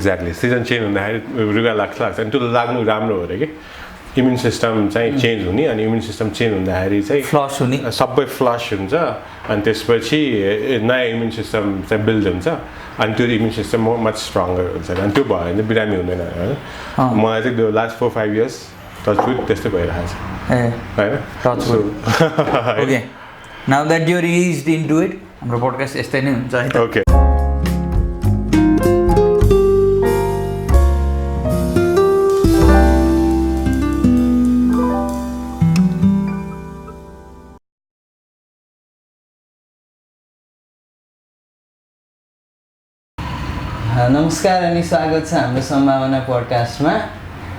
Exactly season change हुँदाखेरि रुगा लाग्छ अनि त्यो लाग्नु राम्रो हो अरे कि इम्युन सिस्टम चाहिँ चेन्ज हुने अनि इम्युन सिस्टम चेन्ज हुँदाखेरि चाहिँ फ्लस हुने सबै फ्लस हुन्छ अनि त्यसपछि नयाँ इम्युन सिस्टम चाहिँ बिल्ड हुन्छ अनि त्यो इम्युन सिस्टम मच स्ट्रङ्गर हुन्छ अनि त्यो भयो भने चाहिँ बिरामी हुँदैन होइन मलाई चाहिँ त्यो लास्ट 4-5 years टचवुड त्यस्तै भइरहेको छ होइन touchwood okay now that you are used into it हाम्रो पोडकास्ट यस्तै नै हुन्छ है ओके नमस्कार अनि स्वागत छ हाम्रो सम्भावना पोडकास्टमा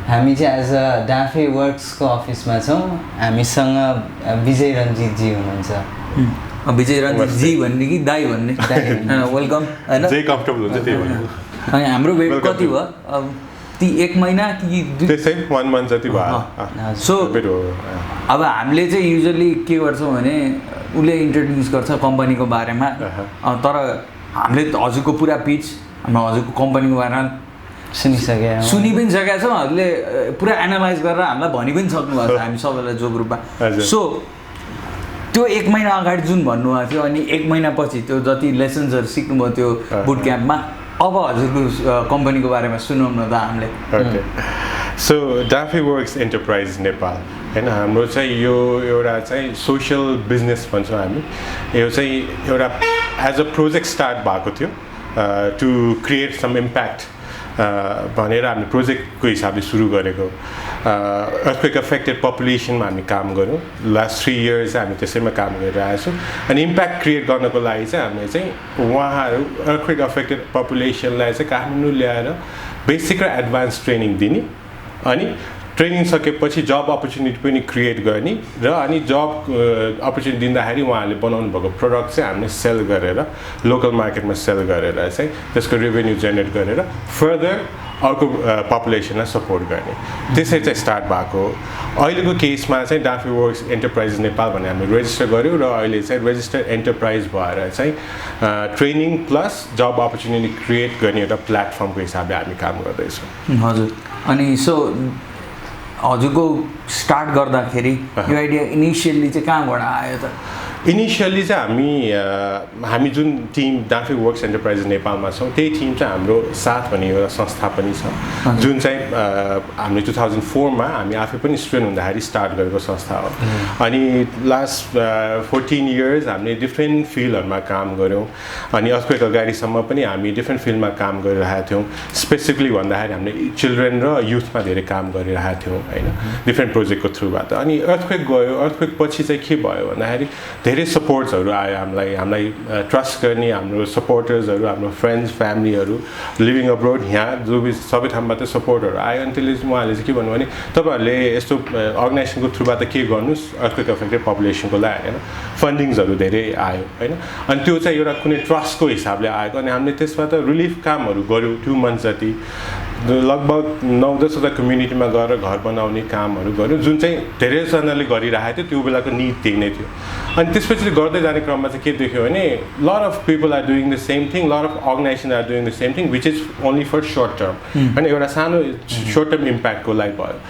हामी चाहिँ आज डाफे वर्क्सको अफिसमा छौँ हामीसँग विजय रञ्जितजी हुनुहुन्छ विजय रञ्जितजी भन्ने कि दाई भन्ने वेलकम होइन जे कम्फर्टेबल हुन्छ त्यही भन्नु अनि हाम्रो वेट कति भयो अब ती 1 महिना कि त्यसै 1 month जति भयो सो अब हामीले चाहिँ युजली के गर्छौँ भने उसले इन्ट्रोड्युस गर्छ कम्पनीको बारेमा तर हामीले हजुरको पुरा पिच हाम्रो हजुरको कम्पनीको बारेमा सुनि पनि सकेका छौँ हजुरले पुरा एनालाइज गरेर हामीलाई भनि पनि सक्नुभएको छ हामी सबैलाई जो ग्रुपमा सो त्यो 1 महिना अगाडि जुन भन्नुभएको थियो अनि 1 महिनापछि त्यो जति लेसन्सहरू सिक्नुभयो त्यो बुट क्याम्पमा अब हजुरको कम्पनीको बारेमा सुनौँ न त हामीले so Dafe works enterprise Nepal होइन हाम्रो चाहिँ यो एउटा चाहिँ सोसियल बिजनेस भन्छौँ हामी यो चाहिँ एउटा एज अ प्रोजेक्ट स्टार्ट भएको थियो टु क्रिएट सम इम्प्याक्ट भनेर हामीले प्रोजेक्टको हिसाबले सुरु गरेको अर्थक्वेक अफेक्टेड पपुलेसनमा हामी काम गऱ्यौँ लास्ट 3 years हामी त्यसैमा काम गरिरहेको छौँ अनि इम्प्याक्ट क्रिएट गर्नको लागि चाहिँ हामीले चाहिँ उहाँहरू अर्थक्वेक अफेक्टेड पपुलेसनलाई चाहिँ काठमाडौँ ल्याएर बेसिक र एडभान्स ट्रेनिङ दिने अनि ट्रेनिङ सकेपछि जब अपर्च्युनिटी पनि क्रिएट गर्ने र अनि जब अपर्च्युनिटी दिँदाखेरि उहाँहरूले बनाउनु भएको प्रडक्ट चाहिँ हामीले सेल गरेर लोकल मार्केटमा सेल गरेर चाहिँ त्यसको रेभेन्यू जेनेरेट गरेर फर्दर अर्को पपुलेसनलाई सपोर्ट गर्ने त्यसरी चाहिँ स्टार्ट भएको अहिलेको केसमा चाहिँ डाफे वर्क्स एन्टरप्राइज नेपाल भनेर हामीले रेजिस्टर गऱ्यौँ र अहिले चाहिँ रेजिस्टर्ड एन्टरप्राइज भएर चाहिँ ट्रेनिङ प्लस जब अपर्च्युनिटी क्रिएट गर्ने एउटा प्लेटफर्मको हिसाबले हामी काम गर्दैछौँ हजुर अनि सो हजुरको स्टार्ट गर्दाखेरि यो आइडिया इनिसियल्ली चाहिँ कहाँबाट आयो त इनिसियल्ली चाहिँ हामी जुन टिम डाफे वर्क्स एन्टरप्राइज नेपालमा छौँ त्यही टिम चाहिँ हाम्रो साथ भन्ने एउटा संस्था पनि छ जुन चाहिँ हामीले 2004मा हामी आफै पनि स्टुडेन्ट हुँदाखेरि स्टार्ट गरेको संस्था हो अनि लास्ट 14 years हामीले डिफ्रेन्ट फिल्डहरूमा काम गऱ्यौँ अनि अर्थक्वेक अगाडिसम्म पनि हामी डिफ्रेन्ट फिल्डमा काम गरिरहेका थियौँ स्पेसिफिकली भन्दाखेरि हामीले चिल्ड्रेन र युथमा धेरै काम गरिरहेका थियौँ होइन डिफ्रेन्ट प्रोजेक्टको थ्रुबाट अनि अर्थक्वेक गयो अर्थक्वेक पछि चाहिँ के भयो भन्दाखेरि धेरै सपोर्ट्सहरू आयो हामीलाई ट्रस्ट गर्ने हाम्रो सपोर्टर्सहरू हाम्रो फ्रेन्ड्स फ्यामिलीहरू लिभिङ अब्रोड यहाँ जो सबै ठाउँबाट सपोर्टहरू आयो अनि त्यसले उहाँहरूले चाहिँ के भन्नु भने तपाईँहरूले यस्तो अर्गनाइजेसनको थ्रुबाट के गर्नुहोस् अर्थक्वेक अफेक्टेड पपुलेसनको लागि होइन फन्डिङ्सहरू धेरै आयो होइन अनि त्यो चाहिँ एउटा कुनै ट्रस्टको हिसाबले आएको अनि हामीले त्यसबाट रिलिफ कामहरू गऱ्यौँ 2 months जति लगभग 9-10 कम्युनिटीमा गएर घर बनाउने कामहरू गऱ्यौँ जुन चाहिँ धेरैजनाले गरिरहेको थियो त्यो बेलाको निड त्यही नै थियो अनि त्यसपछि गर्दै जाने क्रममा चाहिँ के देख्यो भने lot of people are doing the same thing lot of organisation are doing the same thing which is only for short term होइन एउटा सानो सर्ट टर्म इम्प्याक्टको लागि भयो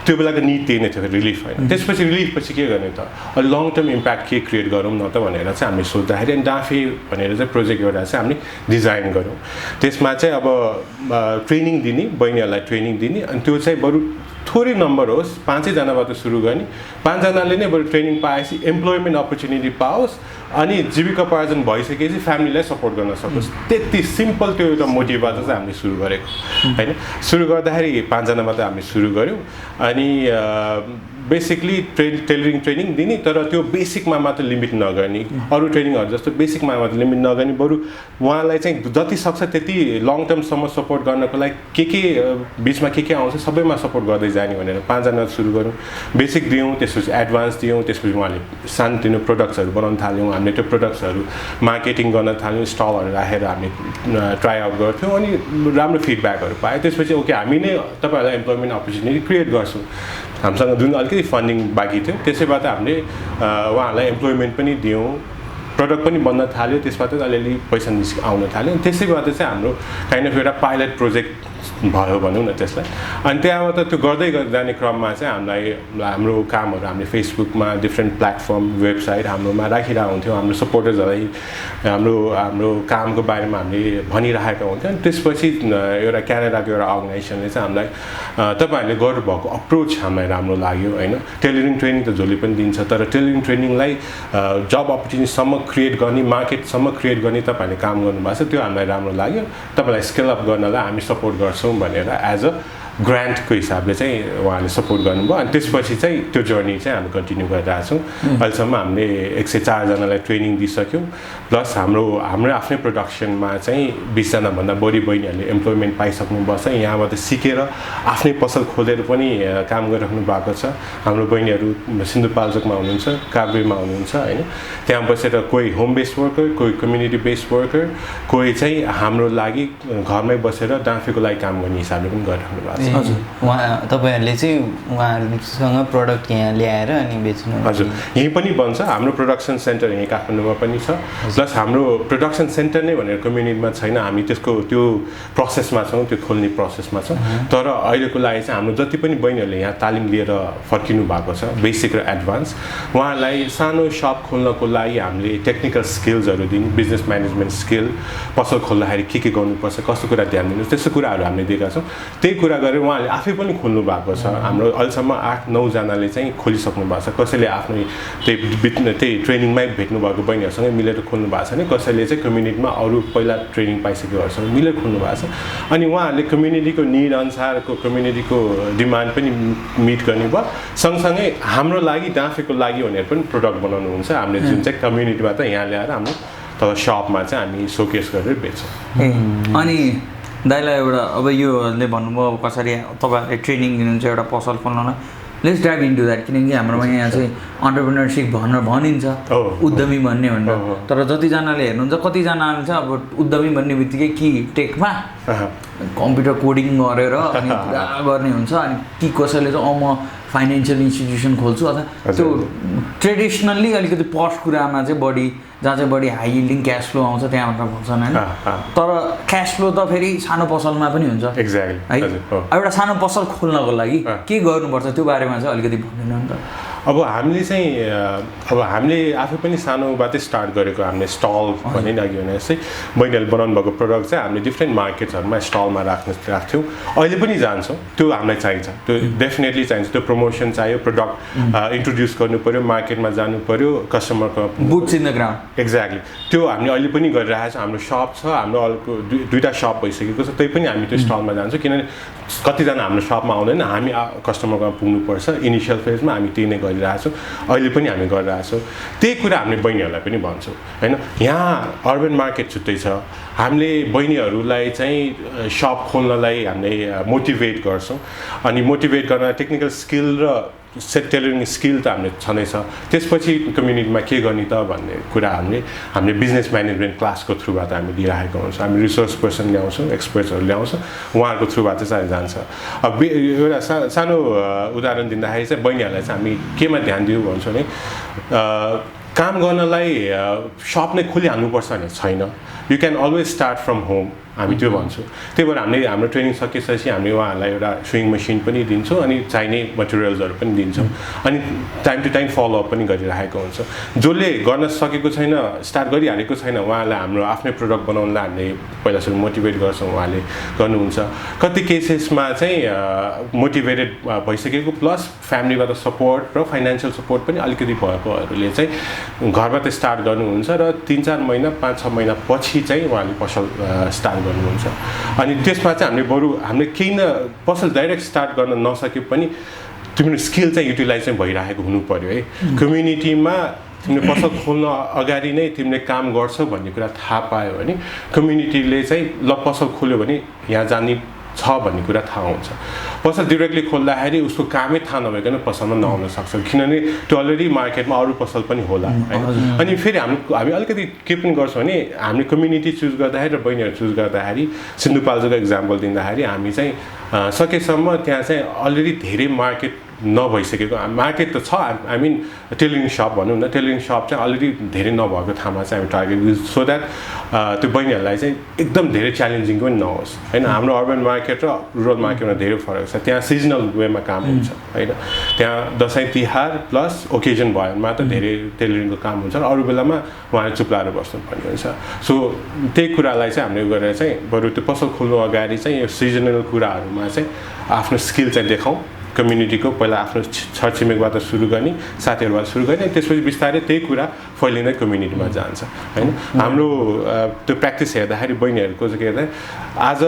त्यो बेलाको निड त्यही नै थियो रिलिफ होइन त्यसपछि रिलिफ पछि के गर्ने त अलि लङ टर्म इम्प्याक्ट के क्रिएट गरौँ न त भनेर चाहिँ हामीले सोच्दाखेरि अनि डाफे भनेर चाहिँ प्रोजेक्ट एउटा चाहिँ हामीले डिजाइन गऱ्यौँ त्यसमा चाहिँ अब ट्रेनिङ दिने बहिनीहरूलाई ट्रेनिङ दिने अनि त्यो चाहिँ बरु थोरै नम्बर होस् 5 जनाबाट सुरु गर्ने 5 जनाले नै बरु ट्रेनिङ पाएपछि एम्प्लोइमेन्ट अपर्च्युनिटी पाओस् अनि जीविकोपार्जन भइसकेपछि फ्यामिलीलाई सपोर्ट गर्न सकोस् त्यति सिम्पल त्यो एउटा मोटिभबाट चाहिँ हामीले सुरु गरेको होइन सुरु गर्दाखेरि 5 जनाबाट हामीले सुरु गऱ्यौँ अनि बेसिकली टेलरिङ ट्रेनिङ दिने तर त्यो बेसिकमा मात्र लिमिट नगर्ने अरू ट्रेनिङहरू जस्तो बेसिकमा मात्र लिमिट नगर्ने बरु उहाँलाई चाहिँ जति सक्छ त्यति लङ टर्मसम्म सपोर्ट गर्नको लागि के बिचमा के आउँछ सबैमा सपोर्ट गर्दै जाने भनेर 5 जना सुरु गऱ्यौँ बेसिक दियौँ त्यसपछि एडभान्स दियौँ त्यसपछि उहाँले सानोतिनो प्रोडक्ट्सहरू बनाउन थाल्यौँ हामीले त्यो प्रोडक्ट्सहरू मार्केटिङ गर्न थाल्यौँ स्टलहरू राखेर हामीले ट्राई आउट गर्थ्यौँ अनि राम्रो फिडब्याकहरू पायो त्यसपछि ओके हामी नै तपाईँहरूलाई इम्प्लोइमेन्ट अपर्च्युनिटी क्रिएट गर्छौँ हामीसँग जुन अलिकति फन्डिङ बाँकी थियो त्यसैबाट हामीले उहाँहरूलाई इम्प्लोइमेन्ट पनि दियौँ प्रडक्ट पनि बन्न थाल्यो त्यसबाट अलिअलि पैसा आउन थाल्यो त्यसैबाट चाहिँ हाम्रो काइन्ड अफ एउटा पाइलट प्रोजेक्ट भयो भनौँ न त्यसलाई अनि त्यहाँबाट त्यो गर्दै जाने क्रममा चाहिँ हाम्रो कामहरू हामीले फेसबुकमा डिफ्रेन्ट प्लेटफर्म वेबसाइट हाम्रोमा राखिरहेको हुन्थ्यौँ हाम्रो सपोर्टर्सहरूलाई हाम्रो कामको बारेमा हामीले भनिरहेका हुन्थ्यौँ अनि त्यसपछि एउटा क्यानाडाको एउटा अर्गनाइजेसनले चाहिँ हामीलाई तपाईँहरूले गर्नुभएको अप्रोच हामीलाई राम्रो लाग्यो होइन टेलरिङ ट्रेनिङ त जसले पनि दिन्छ तर टेलरिङ ट्रेनिङलाई जब अपर्च्युनिटीसम्म क्रिएट गर्ने मार्केटसम्म क्रिएट गर्ने तपाईँहरूले काम गर्नुभएको छ त्यो हामीलाई राम्रो लाग्यो तपाईँलाई स्केल अप गर्नलाई हामी सपोर्ट गर्छौँ भनेर एज अ ग्रान्टको हिसाबले चाहिँ उहाँले सपोर्ट गर्नुभयो अनि त्यसपछि चाहिँ त्यो जर्नी चाहिँ हामी कन्टिन्यू गरिरहेको छौँ अहिलेसम्म हामीले 104 जनालाई ट्रेनिङ दिइसक्यौँ प्लस हाम्रो आफ्नै प्रोडक्सनमा चाहिँ 20 जनाभन्दा बढी बहिनीहरूले इम्प्लोइमेन्ट पाइसक्नुभएको छ यहाँबाट सिकेर आफ्नै पसल खोलेर पनि काम गरिराख्नु भएको छ हाम्रो बहिनीहरू सिन्धुपाल्चोकमा हुनुहुन्छ काभ्रेमा हुनुहुन्छ होइन त्यहाँ बसेर कोही होम बेस्ड वर्कर कोही कम्युनिटी बेस्ड वर्कर कोही चाहिँ हाम्रो लागि घरमै बसेर डान्फेको लागि काम गर्ने हिसाबले पनि गरिराख्नु भएको छ हजुर तपाईँहरूले चाहिँ उहाँहरूसँग प्रडक्ट यहाँ ल्याएर अनि बेच्नु हजुर यहीँ पनि बन्छ हाम्रो प्रोडक्सन सेन्टर यहीँ काठमाडौँमा पनि छ प्लस हाम्रो प्रोडक्सन सेन्टर नै भनेर कम्युनिटीमा छैन हामी त्यो प्रोसेसमा छौँ त्यो खोल्ने प्रोसेसमा छौँ तर अहिलेको लागि चाहिँ हाम्रो जति पनि बहिनीहरूले यहाँ तालिम लिएर फर्किनु भएको छ बेसिक र एडभान्स उहाँहरूलाई सानो सप खोल्नको लागि हामीले टेक्निकल स्किल्सहरू दियौँ बिजनेस म्यानेजमेन्ट स्किल पसल खोल्दाखेरि के गर्नुपर्छ कस्तो कुरा ध्यान दिनु त्यस्तो कुराहरू हामीले दिएका छौँ त्यही कुरा गरेर उहाँले आफै पनि खोल्नु भएको छ हाम्रो अहिलेसम्म 8-9 जनाले चाहिँ खोलिसक्नु भएको छ कसैले आफ्नो त्यही ट्रेनिङमै भेट्नु भएको बहिनीहरूसँगै मिलेर खोल्नु भएको छ भने कसैले चाहिँ कम्युनिटीमा अरू पहिला ट्रेनिङ पाइसकेकोहरूसँग मिलेर खोल्नु भएको छ अनि उहाँहरूले कम्युनिटीको निड अनुसारको कम्युनिटीको डिमान्ड पनि मिट गर्ने भयो सँगसँगै हाम्रो लागि डान्फेको लागि भनेर पनि प्रडक्ट बनाउनुहुन्छ हामीले जुन चाहिँ कम्युनिटीबाट यहाँ ल्याएर हाम्रो तल सपमा चाहिँ हामी सोकेस गरेर बेच्छौँ अनि दाइलाई एउटा अब योले भन्नुभयो कसरी तपाईँहरूले ट्रेनिङ दिनुहुन्छ एउटा पसल खोल्नलाई लेट्स ड्राइभ इन्टु द्याट किनकि हाम्रोमा यहाँ चाहिँ अन्टरप्रेनरसिप भनिन्छ उद्यमी भन्ने भनेर तर जतिजनाले हेर्नुहुन्छ कतिजनाले चाहिँ अब उद्यमी भन्ने बित्तिकै कि टेकमा कम्प्युटर कोडिङ गरेर अनि पुरा गर्ने हुन्छ अनि कि कसैले चाहिँ म फाइनेन्सियल इन्स्टिट्युसन खोल्छु अथवा त्यो ट्रेडिसनल्ली अलिकति पस्ट कुरामा चाहिँ बढी जहाँ चाहिँ बढी हाई यिल्डिङ क्यास फ्लो आउँछ त्यहाँबाट खोल्छन् होइन तर क्यास फ्लो त फेरि सानो पसलमा पनि हुन्छ एक्ज्याक्टली है एउटा सानो पसल खोल्नको लागि के गर्नुपर्छ त्यो बारेमा चाहिँ अलिकति भनिदिनु नि त अब हामीले आफै पनि सानोबाटै स्टार्ट गरेको हामीले स्टल भनिरहेको भने जस्तै बहिनीहरूले बनाउनु भएको प्रडक्ट चाहिँ हामीले डिफ्रेन्ट मार्केट्सहरूमा स्टलमा राख्थ्यौँ अहिले पनि जान्छौँ त्यो हामीलाई चाहिन्छ त्यो डेफिनेटली चाहिन्छ त्यो प्रमोसन चाहियो प्रडक्ट इन्ट्रोड्युस गर्नु पऱ्यो मार्केटमा जानु पऱ्यो कस्टमरको boots in the ground exactly त्यो हामीले अहिले पनि गरिरहेको छ हाम्रो सप छ हाम्रो अर्को दुईवटा सप भइसकेको छ त्यही पनि हामी त्यो स्टलमा जान्छौँ किनभने कतिजना हाम्रो सपमा आउँदैन हामी कस्टमरमा पुग्नुपर्छ इनिसियल फेजमा हामी त्यही नै गरिरहेछौँ अहिले पनि हामी गरिरहेछौँ त्यही कुरा हामीले बहिनीहरूलाई पनि भन्छौँ होइन यहाँ अर्बन मार्केट छुट्टै छ हामीले बहिनीहरूलाई चाहिँ सप खोल्नलाई हामीले मोटिभेट गर्छौँ अनि मोटिभेट गर्न टेक्निकल स्किल र टेलरिङ स्किल त हामीले छँदैछ त्यसपछि कम्युनिटीमा के गर्ने त भन्ने कुरा हामीले बिजनेस म्यानेजमेन्ट क्लासको थ्रुबाट हामी दिइरहेको हुन्छ हामी रिसोर्स पर्सन ल्याउँछौँ एक्सपर्ट्सहरू ल्याउँछौँ उहाँहरूको थ्रुबाट चाहिँ जान्छ अब एउटा सानो उदाहरण दिँदाखेरि चाहिँ बहिनीहरूलाई चाहिँ हामी केमा ध्यान दिउँ भन्छौँ भने काम गर्नलाई सप नै खोलिहाल्नुपर्छ भने छैन you can always start from home हामी त्यो भन्छौँ त्यही भएर हामीले हाम्रो ट्रेनिङ सकिएपछि हामी उहाँहरूलाई एउटा सुइङ मसिन पनि दिन्छौँ अनि चाहिने मटेरियल्सहरू पनि दिन्छौँ अनि टाइम टु टाइम फलोअप पनि गरिरहेको हुन्छ जसले गर्न सकेको छैन स्टार्ट गरिहालेको छैन उहाँलाई हाम्रो आफ्नै प्रडक्ट बनाउनलाई हामीले पहिला सुरु मोटिभेट गर्छौँ उहाँले गर्नुहुन्छ कति केसेसमा चाहिँ मोटिभेटेड भइसकेको प्लस फ्यामिलीबाट सपोर्ट र फाइनेन्सियल सपोर्ट पनि अलिकति भएकोहरूले चाहिँ घरबाट स्टार्ट गर्नुहुन्छ र 3-4 महिना 5-6 महिना पछि चाहिँ उहाँले पसल स्टार्ट गर्नुहुन्छ अनि त्यसमा चाहिँ हामीले केही न पसल डाइरेक्ट स्टार्ट गर्न नसके पनि तिम्रो स्किल चाहिँ युटिलाइज चाहिँ भइरहेको हुनु पर्यो है कम्युनिटीमा तिमीले पसल खोल्न अगाडि नै तिमीले काम गर्छौ भन्ने कुरा थाहा पायो भने कम्युनिटीले चाहिँ ल पसल खोल्यो भने यहाँ जाने छ भन्ने कुरा थाहा हुन्छ पसल डिरेक्टली खोल्दाखेरि उसको कामै थाहा नभइकन पसलमा नआउन सक्छ किनभने त्यो अलरेडी मार्केटमा अरू पसल पनि होला होइन अनि फेरि हामी अलिकति के पनि गर्छौँ भने हामीले कम्युनिटी चुज गर्दाखेरि र बहिनीहरू चुज गर्दाखेरि सिन्धुपाल्चोको इक्जाम्पल दिँदाखेरि हामी चाहिँ सकेसम्म त्यहाँ चाहिँ अलरेडी धेरै मार्केट नभइसकेको मार्केट त छ आई मिन टेलरिङ सप भनौँ न टेलरिङ सप चाहिँ अलरेडी धेरै नभएको ठाउँमा चाहिँ हामी टार्गेट सो द्याट त्यो बहिनीहरूलाई चाहिँ एकदम धेरै च्यालेन्जिङ पनि नहोस् होइन हाम्रो अर्बन मार्केट र रुरल मार्केटमा धेरै फरक छ त्यहाँ सिजनल वेमा काम हुन्छ होइन त्यहाँ दसैँ तिहार प्लस ओकेजन भयो मात्र धेरै टेलरिङको काम हुन्छ र अरू बेलामा उहाँले चुप्लाएर बस्नुपर्ने हुन्छ सो त्यही कुरालाई चाहिँ हामीले गरेर चाहिँ बरु त्यो पसल खोल्नु अगाडि चाहिँ यो सिजनल कुराहरूमा चाहिँ आफ्नो स्किल चाहिँ देखाउँ कम्युनिटीको पहिला आफ्नो छरछिमेकबाट सुरु गर्ने साथीहरूबाट सुरु गर्ने त्यसपछि बिस्तारै त्यही कुरा फैलिँदै कम्युनिटीमा जान्छ होइन हाम्रो त्यो प्र्याक्टिस हेर्दाखेरि बहिनीहरूको चाहिँ के हेर्दा आज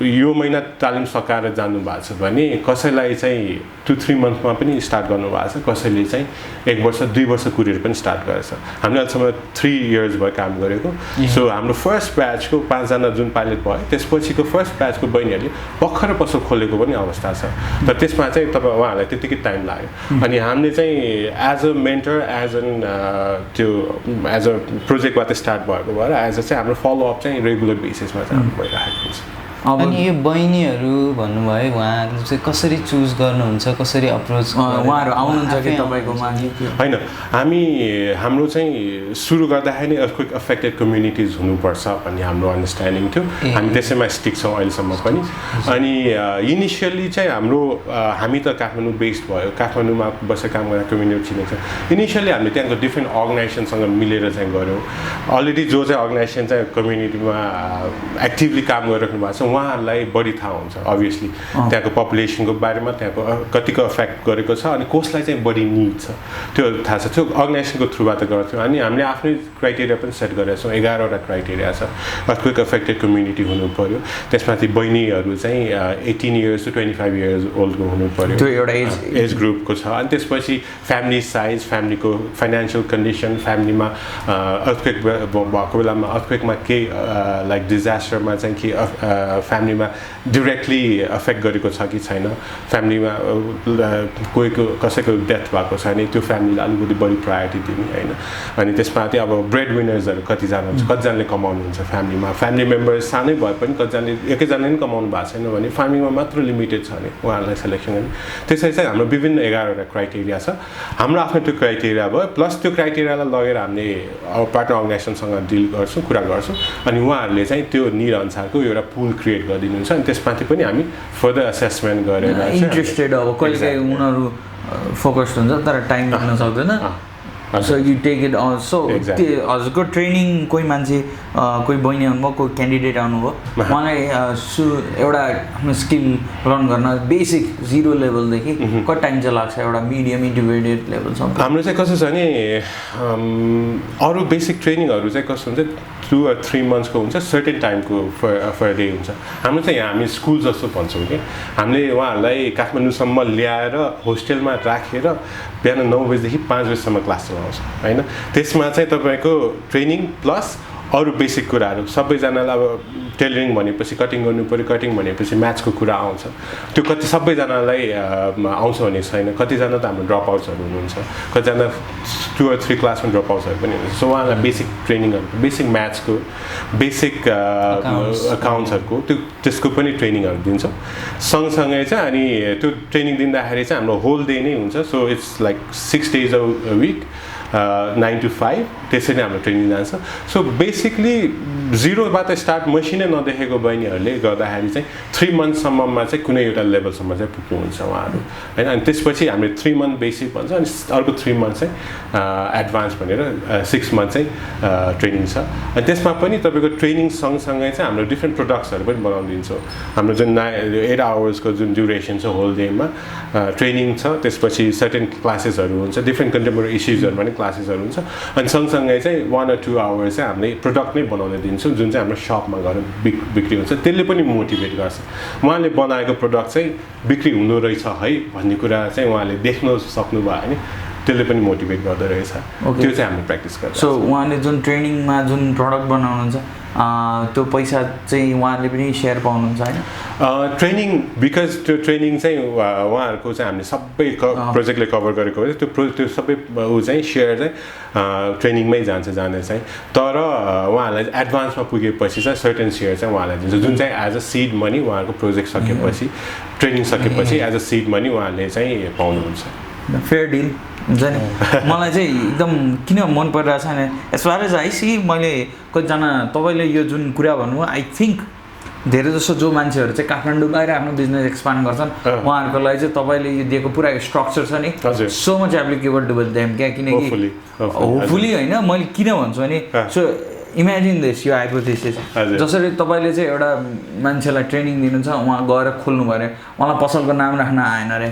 यो महिना तालिम सकाएर जानु भएको छ भने कसैलाई चाहिँ 2-3 मन्थमा पनि स्टार्ट गर्नुभएको छ कसैले चाहिँ 1 वर्ष 2 वर्ष कुरेर पनि स्टार्ट गरेछ हामीले अहिलेसम्म 3 इयर्स भयो काम गरेको सो हाम्रो फर्स्ट ब्याचको 5 जना जुन पाइलट भयो त्यसपछिको फर्स्ट ब्याचको बहिनीहरूले भर्खर पसल खोलेको पनि अवस्था छ तर त्यसमा चाहिँ तपाईँ उहाँहरूलाई त्यतिकै टाइम लाग्यो अनि हामीले चाहिँ as a mentor as an त्यो एज अ प्रोजेक्टबाट स्टार्ट भएको भएर एज अ चाहिँ हाम्रो फलोअप चाहिँ रेगुलर बेसिसमा चाहिँ हाम्रो भइरहेको हुन्छ अनि यो बहिनीहरू भन्नुभयो उहाँहरूले चाहिँ कसरी चुज गर्नुहुन्छ कसरी अप्रोच उहाँहरू आउनुहुन्छ कि तपाईँकोमा होइन हाम्रो चाहिँ सुरु गर्दाखेरि नै अर्थक्वेक अफेक्टेड कम्युनिटिज हुनुपर्छ भन्ने हाम्रो अन्डरस्ट्यान्डिङ थियो हामी त्यसैमा स्टिक छौँ अहिलेसम्म पनि अनि इनिसियली चाहिँ हाम्रो हामी त काठमाडौँ बेस्ड भयो काठमाडौँमा बसेर काम गर्ने कम्युनिटी चिनेको छ इनिसियली हामीले त्यहाँको डिफ्रेन्ट अर्गनाइजेसनसँग मिलेर चाहिँ गऱ्यौँ अलरेडी जो चाहिँ अर्गनाइजेसन चाहिँ कम्युनिटीमा एक्टिभली काम गरिराख्नु भएको छ उहाँहरूलाई बढी थाहा हुन्छ अभियसली त्यहाँको पपुलेसनको बारेमा त्यहाँको कतिको इफेक्ट गरेको छ अनि कसलाई चाहिँ बढी निड छ त्यो थाहा छ त्यो अर्गनाइजेसनको थ्रुबाट गर्थ्यौँ अनि हामीले आफ्नै क्राइटेरिया पनि सेट गरेका छौँ 11वटा क्राइटेरिया छ अर्थक्वेक अफेक्टेड कम्युनिटी हुनु पऱ्यो त्यसमाथि बहिनीहरू चाहिँ 18 इयर्स टु 25 इयर्स ओल्डको हुनु पऱ्यो त्यो एउटा एज ग्रुपको छ अनि त्यसपछि फ्यामिली साइज फ्यामिलीको फाइनेन्सियल कन्डिसन फ्यामिलीमा अर्थक्वेक भएको बेलामा अर्थक्वेकमा केही लाइक डिजास्टरमा चाहिँ के फ्यामिलीमा डिरेक्टली अफेक्ट गरेको छ कि छैन फ्यामिलीमा कोहीको कसैको डेथ भएको छ भने त्यो फ्यामिलीलाई अलिकति बढी प्रायोरिटी दिने होइन अनि त्यसमा चाहिँ अब ब्रेड विनर्सहरू कतिजना हुन्छ कतिजनाले कमाउनुहुन्छ फ्यामिलीमा फ्यामिली मेम्बर्स सानै भए पनि कतिजनाले एकैजनाले पनि कमाउनु भएको छैन भने फार्मिङमा मात्र लिमिटेड छ भने उहाँहरूलाई सेलेक्सन गर्ने त्यसरी चाहिँ हाम्रो विभिन्न 11वटा क्राइटेरिया छ हाम्रो आफ्नो त्यो क्राइटेरिया भयो प्लस त्यो क्राइटेरियालाई लगेर हामीले पार्टनर अर्गनाइजेसनसँग डिल गर्छौँ कुरा गर्छौँ अनि उहाँहरूले चाहिँ त्यो निड अनुसारको एउटा पुल क्रिएट गरिदिनुहुन्छ अनि त्यसमाथि पनि हामी फर्दर एसेसमेन्ट गरेर इन्ट्रेस्टेड अब कहिले उनीहरू फोकस्ड हुन्छ तर टाइम दिन सक्दैन so you take it so त्यो हजुरको ट्रेनिङ कोही मान्छे कोही बहिनी आउनुभयो कोही क्यान्डिडेट आउनुभयो उहाँलाई एउटा आफ्नो स्किल लर्न गर्न बेसिक 0 लेभलदेखि कति टाइम चाहिँ लाग्छ एउटा मिडियम इन्टरमिडिएट लेभलसम्म हाम्रो चाहिँ कस्तो छ भने अरू बेसिक ट्रेनिङहरू चाहिँ कस्तो हुन्छ 2 or 3 मन्थ्सको हुन्छ सर्टेन टाइमको फर डे हुन्छ हाम्रो चाहिँ यहाँ हामी स्कुल जस्तो भन्छौँ कि हामीले उहाँहरूलाई काठमाडौँसम्म ल्याएर होस्टेलमा राखेर बिहान 9 बजीदेखि 5 बजीसम्म क्लास चलाउँछ होइन त्यसमा चाहिँ तपाईँको ट्रेनिङ प्लस अरू बेसिक कुराहरू सबैजनालाई अब टेलरिङ भनेपछि कटिङ गर्नु पऱ्यो कटिङ भनेपछि म्याथ्सको कुरा आउँछ त्यो कति सबैजनालाई आउँछ भने छैन कतिजना त हाम्रो ड्रप आउट्सहरू हुनुहुन्छ कतिजना 2 or 3 क्लासमा ड्रप आउट्सहरू पनि हुनुहुन्छ सो उहाँलाई बेसिक ट्रेनिङहरू बेसिक म्याथ्सको बेसिक अकाउन्ट्सहरूको त्यसको पनि ट्रेनिङहरू दिन्छौँ सँगसँगै चाहिँ अनि त्यो ट्रेनिङ दिँदाखेरि चाहिँ हाम्रो होल डे नै हुन्छ so it's like 6 days a week 9 to 5 त्यसरी नै हाम्रो ट्रेनिङ जान्छ सो बेसिकली 0बाट स्टार्ट मसिनै नदेखेको बहिनीहरूले गर्दाखेरि चाहिँ 3 मन्थसम्ममा चाहिँ कुनै एउटा लेभलसम्म चाहिँ पुग्नुहुन्छ उहाँहरू होइन अनि त्यसपछि हामीले 3 मन्थ बेसिक भन्छ अनि अर्को 3 मन्थ चाहिँ एडभान्स भनेर 6 मन्थ चाहिँ ट्रेनिङ छ अनि त्यसमा पनि तपाईँको ट्रेनिङ सँगसँगै चाहिँ हाम्रो डिफ्रेन्ट प्रडक्ट्सहरू पनि बनाउनु दिन्छौँ हाम्रो जुन 8 आवर्सको जुन ड्युरेसन छ होल डेमा ट्रेनिङ छ त्यसपछि सर्टेन क्लासेसहरू हुन्छ डिफ्रेन्ट कन्टेम्पोरेरी इस्युजहरू पनि क्लासेसहरू हुन्छ अनि सँगसँगै चाहिँ 1 or 2 आवर्स चाहिँ हामीले प्रडक्ट नै बनाउन दिन्छौँ जुन चाहिँ हाम्रो सपमा गएर बिक्री हुन्छ त्यसले पनि मोटिभेट गर्छ उहाँले बनाएको प्रडक्ट चाहिँ बिक्री हुँदो रहेछ है भन्ने कुरा चाहिँ उहाँले देख्न सक्नुभयो भने त्यसले पनि मोटिभेट गर्दो रहेछ त्यो चाहिँ हामीले प्र्याक्टिस गर्छ सो उहाँले जुन ट्रेनिङमा जुन प्रडक्ट बनाउनुहुन्छ त्यो पैसा चाहिँ उहाँले पनि सेयर पाउनुहुन्छ होइन ट्रेनिङ बिकज त्यो ट्रेनिङ चाहिँ उहाँहरूको चाहिँ हामीले सबै प्रोजेक्टले कभर गरेको हो त्यो सबै ऊ चाहिँ सेयर चाहिँ ट्रेनिङमै जान्छ जाने चाहिँ तर उहाँहरूलाई एडभान्समा पुगेपछि चाहिँ सर्टेन सेयर चाहिँ उहाँलाई दिन्छ जुन चाहिँ एज अ सिड मनी उहाँहरूको प्रोजेक्ट सकेपछि ट्रेनिङ सकेपछि एज अ सिड मनी उहाँले चाहिँ पाउनुहुन्छ फेयर डिल हुन्छ नि मलाई चाहिँ एकदम किन मन परिरहेछ भने as far as I see मैले कतिजना तपाईँले यो जुन कुरा भन्नुभयो आई थिङ्क धेरै जसो जो मान्छेहरू चाहिँ काठमाडौँ बाहिर आफ्नो बिजनेस एक्सपान्ड गर्छन् उहाँहरूको लागि चाहिँ तपाईँले यो दिएको पुरा स्ट्रक्चर छ नि so much applicable to them क्या किनकि होपफुली होइन मैले किन भन्छु भने सो इमेजिन दिस यो हाइपोथेसिस जसरी तपाईँले चाहिँ एउटा मान्छेलाई ट्रेनिङ दिनुहुन्छ उहाँ गएर खोल्नु भयो अरे उहाँलाई पसलको नाम राख्न आएन अरे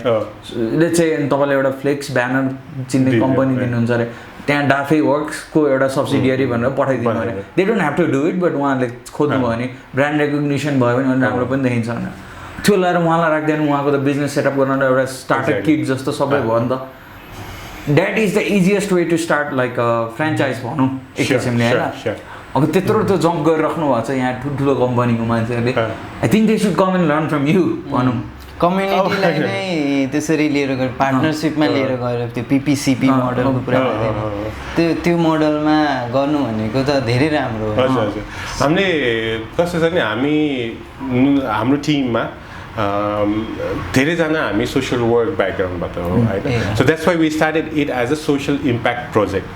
ले चाहिँ तपाईँले एउटा फ्लेक्स ब्यानर चिन्ने कम्पनी दिनुहुन्छ अरे त्यहाँ डाफे वर्क्सको एउटा सब्सिडियरी भनेर पठाइदिनु अरे they don't have to do it but उहाँले खोज्नु भयो भने ब्रान्ड रेकग्निसन भयो भने राम्रो पनि देखिन्छ भनेर त्यो लगाएर उहाँलाई राख्दैन उहाँको त बिजनेस सेटअप गर्न एउटा स्टार्टअप किट जस्तो सबै भयो नि त that is the easiest way to start like franchise भनौँ एक किसिमले होइन अब त्यत्रो त्यो जम्प गरिराख्नु भएको छ यहाँ ठुल्ठुलो कम्पनीको मान्छेहरूले I think they should come and learn from you भनौँ कम्युनिटीलाई नै त्यसरी लिएर गएर पार्टनरसिपमा लिएर गएर त्यो पिपिसिपी मोडलको कुरा त्यो मोडलमा गर्नु भनेको त धेरै राम्रो हो हामीले कस्तो छ नि हामी हाम्रो टिममा धेरैजना हामी सोसियल वर्क ब्याकग्राउन्डबाट हो होइन so that's why we started it as a social impact project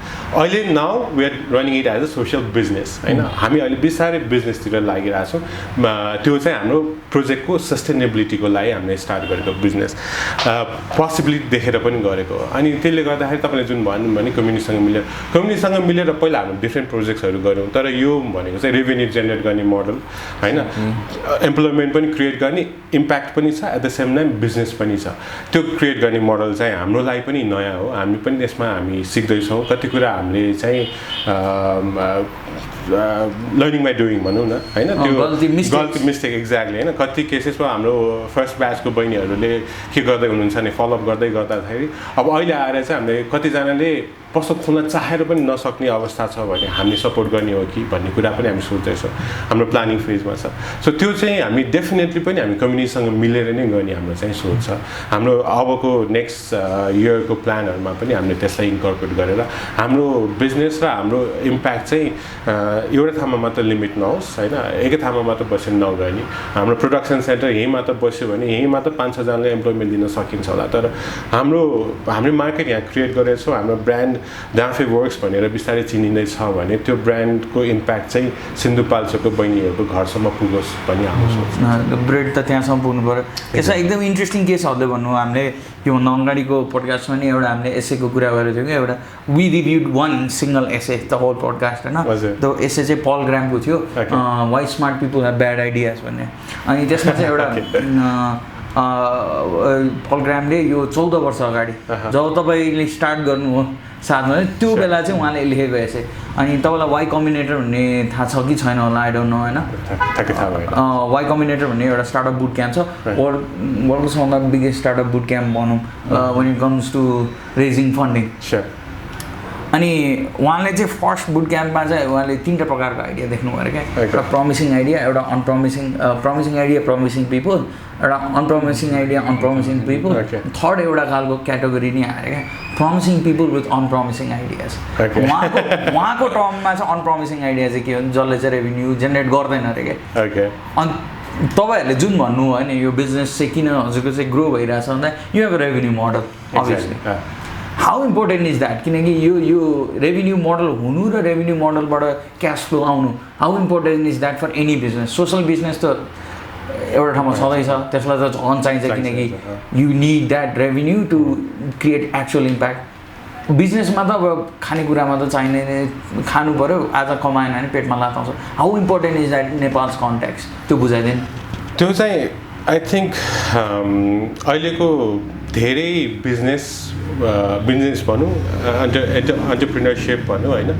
अहिले now we are running it as a social business होइन हामी अहिले बिस्तारै बिजनेसतिर लागिरहेछौँ त्यो चाहिँ हाम्रो प्रोजेक्टको सस्टेनेबिलिटीको लागि हामीले स्टार्ट गरेको बिजनेस पोसिबिलिटी देखेर पनि गरेको हो अनि त्यसले गर्दाखेरि तपाईँले जुन भन्नुभयो भने कम्युनिटीसँग मिलेर पहिला हामीले डिफ्रेन्ट प्रोजेक्ट्सहरू गऱ्यौँ तर यो भनेको चाहिँ रेभेन्यू जेनेरेट गर्ने मोडल होइन इम्प्लोइमेन्ट पनि क्रिएट गर्ने इम्प्याक्ट पनि छ at the same time business पनि छ त्यो क्रिएट गर्ने मोडल चाहिँ हाम्रो लागि पनि नयाँ हो हामी पनि यसमा हामी सिक्दैछौँ कति कुरा हामीले चाहिँ लर्निङ बाई डुइङ भनौँ न होइन त्यो गल्ती मिस्टेक एक्ज्याक्टली होइन कति केसेसमा हाम्रो फर्स्ट ब्याचको बहिनीहरूले के गर्दै हुनुहुन्छ भने फलोअप गर्दै गर्दाखेरि अब अहिले आएर चाहिँ हामीले कतिजनाले पसल खोल्न चाहेर पनि नसक्ने अवस्था छ भने हामीले सपोर्ट गर्ने हो कि भन्ने कुरा पनि हामी सोच्दैछौँ हाम्रो प्लानिङ फेजमा छ सो त्यो चाहिँ हामी डेफिनेटली पनि हामी कम्युनिटीसँग मिलेर नै गर्ने हाम्रो चाहिँ सोच छ हाम्रो अबको नेक्स्ट इयरको प्लानहरूमा पनि हामीले त्यसलाई इन्कर्पोरेट गरेर हाम्रो बिजनेस र हाम्रो इम्प्याक्ट चाहिँ एउटा ठाउँमा मात्र लिमिट नहोस् होइन एकै ठाउँमा मात्र बसेर नगर्ने हाम्रो प्रोडक्सन सेन्टर यहीँ मात्र बस्यो भने यहीँ मात्र 5-6जनाले इम्प्लोइमेन्ट दिन सकिन्छ होला तर हामीले मार्केट यहाँ क्रिएट गरेको छौँ हाम्रो ब्रान्ड डान्फे वर्क्स भनेर बिस्तारै चिनिँदैछ भने त्यो ब्रान्डको इम्प्याक्ट चाहिँ सिन्धुपाल्चोकको बहिनीहरूको घरसम्म पुगोस् भन्ने हाम्रो सोच ब्रेड त त्यहाँसम्म पुग्नु पऱ्यो यसमा एकदम इन्ट्रेस्टिङ के छ भन्दै भन्नु हामीले योभन्दा अगाडिको पोडकास्टमा नि एउटा हामीले एसेको कुरा गरेको थियौँ कि एउटा we reviewed one single essay the whole podcast होइन त्यो एसे चाहिँ पल ग्रामको थियो why smart people have bad ideas भन्ने अनि त्यसमा चाहिँ एउटा पल ग्रामले यो 14 वर्ष अगाडि जब तपाईँले स्टार्ट गर्नु हो साथमा त्यो बेला चाहिँ उहाँले लेखेको एसे अनि तपाईँलाई वाइ कम्बिनेटर भन्ने थाहा छ कि छैन होला आई डोन्ट नो होइन वाइ कम्बिनेटर भन्ने एउटा स्टार्टअप बुट क्याम्प छ वर्ल्डको सबभन्दा बिगेस्ट स्टार्टअप बुट क्याम्प भनौँ when it comes to raising funding अनि उहाँले चाहिँ फर्स्ट बुट क्याम्पमा चाहिँ उहाँले 3टा प्रकारको आइडिया देख्नुभयो क्या एउटा प्रमिसिङ आइडिया एउटा प्रमिसिङ आइडिया प्रमिसिङ पिपल एउटा अनप्रमिसिङ आइडिया अनप्रमिसिङ पिपल थर्ड एउटा खालको क्याटेगोरी नै आएर क्या प्रमिसिङ पिपल विथ अनप्रमिसिङ आइडियाज उहाँको टर्ममा चाहिँ अनप्रमिसिङ आइडिया चाहिँ के हो जसले चाहिँ रेभेन्यू जेनेरेट गर्दैन अरे क्या अनि तपाईँहरूले जुन भन्नु हो नि यो बिजनेस चाहिँ किन हजुरको चाहिँ ग्रो भइरहेछ भन्दा you have a revenue model obviously how important is that किनकि यो रेभेन्यू मोडल हुनु र रेभेन्यू मोडलबाट क्यास फ्लो आउनु how important is that for any business social business त एउटा ठाउँमा छँदैछ त्यसलाई त झन् चाहिन्छ किनकि you need that revenue to create actual impact बिजनेसमा त अब खानेकुरामा त चाहिने खानु पऱ्यो आज कमाएन भने पेटमा लात आउँछ how important is that Nepals contact त्यो बुझाइदिनु त्यो चाहिँ आई थिङ्क अहिलेको धेरै बिजनेस भनौँ एन्टरप्रिनरसिप भनौँ होइन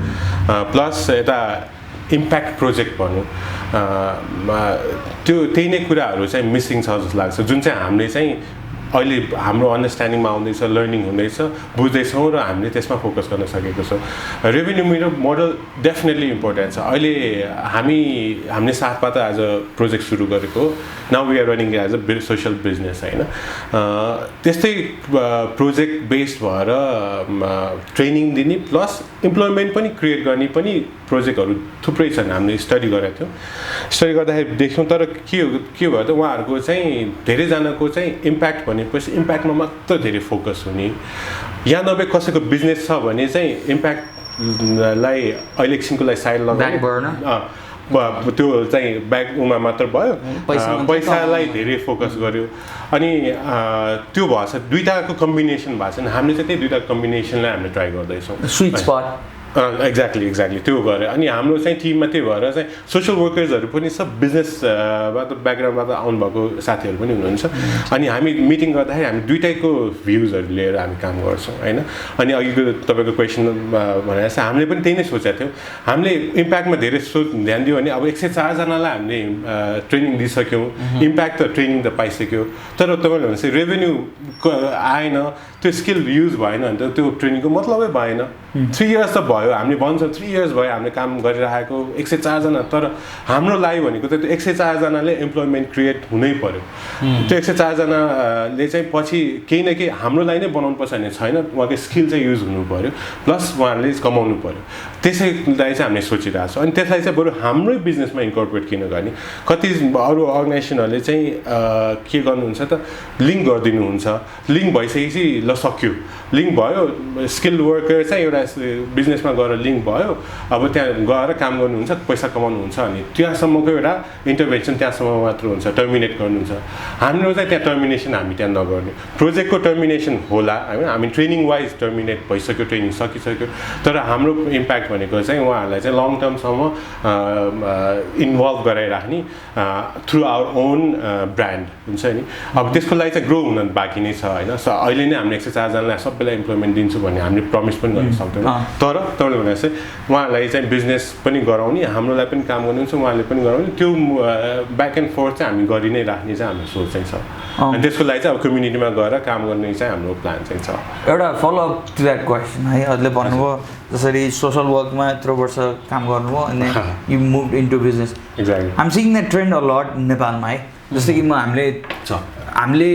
प्लस यता इम्प्याक्ट प्रोजेक्ट भनौँ त्यही नै कुराहरू चाहिँ मिसिङ छ जस्तो लाग्छ जुन चाहिँ हामीले चाहिँ अहिले हाम्रो अन्डरस्ट्यान्डिङमा आउँदैछ, लर्निङ हुँदैछ, बुझ्दैछौँ र हामीले त्यसमा फोकस गर्न सकेको छौँ। रेभेन्यू मोडल डेफिनेटली इम्पोर्टेन्ट छ। अहिले हामीले साथबाट आज प्रोजेक्ट सुरु गरेको, now we are running as a social business होइन। त्यस्तै प्रोजेक्ट बेस्ड भएर ट्रेनिङ दिने प्लस इम्प्लोइमेन्ट पनि क्रिएट गर्ने पनि प्रोजेक्टहरू थुप्रै छन्। हामीले स्टडी गरेका थियौँ, स्टडी गर्दाखेरि देख्यौँ। तर के भयो त उहाँहरूको चाहिँ धेरैजनाको चाहिँ इम्प्याक्ट भनेपछि इम्प्याक्टमा मात्र धेरै फोकस हुने, या नभए कसैको बिजनेस छ भने चाहिँ इम्प्याक्टलाई अहिले एकछिनको लागि साइड लगाउने, त्यो चाहिँ ब्याकमा मात्र भयो, पैसालाई धेरै फोकस गर्यो। अनि त्यो भएछ दुईवटाको कम्बिनेसन भएको छ। हामीले चाहिँ त्यही दुईवटाको कम्बिनेसनलाई हामीले ट्राई गर्दैछौँ। स्विट स्पट एक्ज्याक्टली त्यो गऱ्यो। अनि हाम्रो चाहिँ टिममा त्यही भएर चाहिँ सोसियल वर्कर्सहरू पनि सब बिजनेसबाट ब्याकग्राउन्डबाट आउनुभएको साथीहरू पनि हुनुहुन्छ। अनि हामी मिटिङ गर्दाखेरि हामी दुइटैको भ्युजहरू लिएर हामी काम गर्छौँ होइन। अनि अघिको तपाईँको क्वेसन भनेर चाहिँ हामीले पनि त्यही नै सोचेका थियौँ। हामीले इम्प्याक्टमा धेरै ध्यान दियो भने अब 104 जनालाई हामीले ट्रेनिङ दिइसक्यौँ, इम्प्याक्ट त ट्रेनिङ त पाइसक्यो, तर तपाईँले भनेपछि रेभेन्यू आएन, त्यो स्किल युज भएन भने त त्यो ट्रेनिङको मतलबै भएन। 3 इयर्स त भयो, हामीले भन्छौँ 3 इयर्स भयो हामीले काम गरिरहेको 104 जना, तर हाम्रो लागि भनेको त त्यो 104 जनाले इम्प्लोइमेन्ट क्रिएट हुनै पर्यो। त्यो 104 जनाले चाहिँ पछि केही न केही हाम्रो लागि नै बनाउनु पर्छ भने छैन, उहाँको स्किल चाहिँ युज हुनु पर्यो, प्लस उहाँहरूले कमाउनु पर्यो। त्यसैलाई चाहिँ हामीले सोचिरहेको छौँ। अनि त्यसलाई चाहिँ बरु हाम्रै बिजनेसमा इन्कर्पोरेट किन गर्ने। कति अरू अर्गनाइजेसनहरूले चाहिँ के गर्नुहुन्छ त लिङ्क गरिदिनुहुन्छ, लिङ्क भइसकेपछि ल सक्यो, लिङ्क भयो, स्किल्ड वर्कर चाहिँ एउटा बिजनेसमा गएर लिङ्क भयो, अब त्यहाँ गएर काम गर्नुहुन्छ, पैसा कमाउनुहुन्छ, अनि त्यहाँसम्मको एउटा इन्टरभेन्सन त्यहाँसम्म मात्र हुन्छ, टर्मिनेट गर्नुहुन्छ। हाम्रो चाहिँ त्यहाँ टर्मिनेसन हामी त्यहाँ नगर्ने, प्रोजेक्टको टर्मिनेसन होला होइन, हामी ट्रेनिङ वाइज टर्मिनेट भइसक्यो, ट्रेनिङ सकिसक्यो, तर हाम्रो इम्प्याक्ट भनेको चाहिँ उहाँहरूलाई चाहिँ लङ टर्मसम्म इन्भल्भ गराइराख्ने थ्रु आवर ओन ब्रान्ड हुन्छ नि। अब त्यसको लागि चाहिँ ग्रो हुन बाँकी नै छ होइन। अहिले नै हामीले 104 जनालाई सबैलाई इम्प्लोइमेन्ट दिन्छु भन्ने हामीले प्रमिस पनि गर्न सक्दैनौँ, तर तपाईँले भने चाहिँ उहाँहरूलाई चाहिँ बिजनेस पनि गराउने, हाम्रोलाई पनि काम गर्नुहुन्छ, उहाँले पनि गराउने, त्यो ब्याक एन्ड फोर्थ चाहिँ हामी गरि नै राख्ने चाहिँ हाम्रो सोच चाहिँ छ। अनि त्यसको लागि चाहिँ अब कम्युनिटीमा गएर काम गर्ने चाहिँ हाम्रो प्लान चाहिँ छ। एउटा फलोअप टु द्याट क्वेसन है, हजुरले भन्नुभयो जसरी सोसल वर्कमा यत्रो वर्ष काम गर्नुभयो अनि you move into business. Exactly I'm seeing that trend a lot नेपालमा है। जस्तै कि हामीले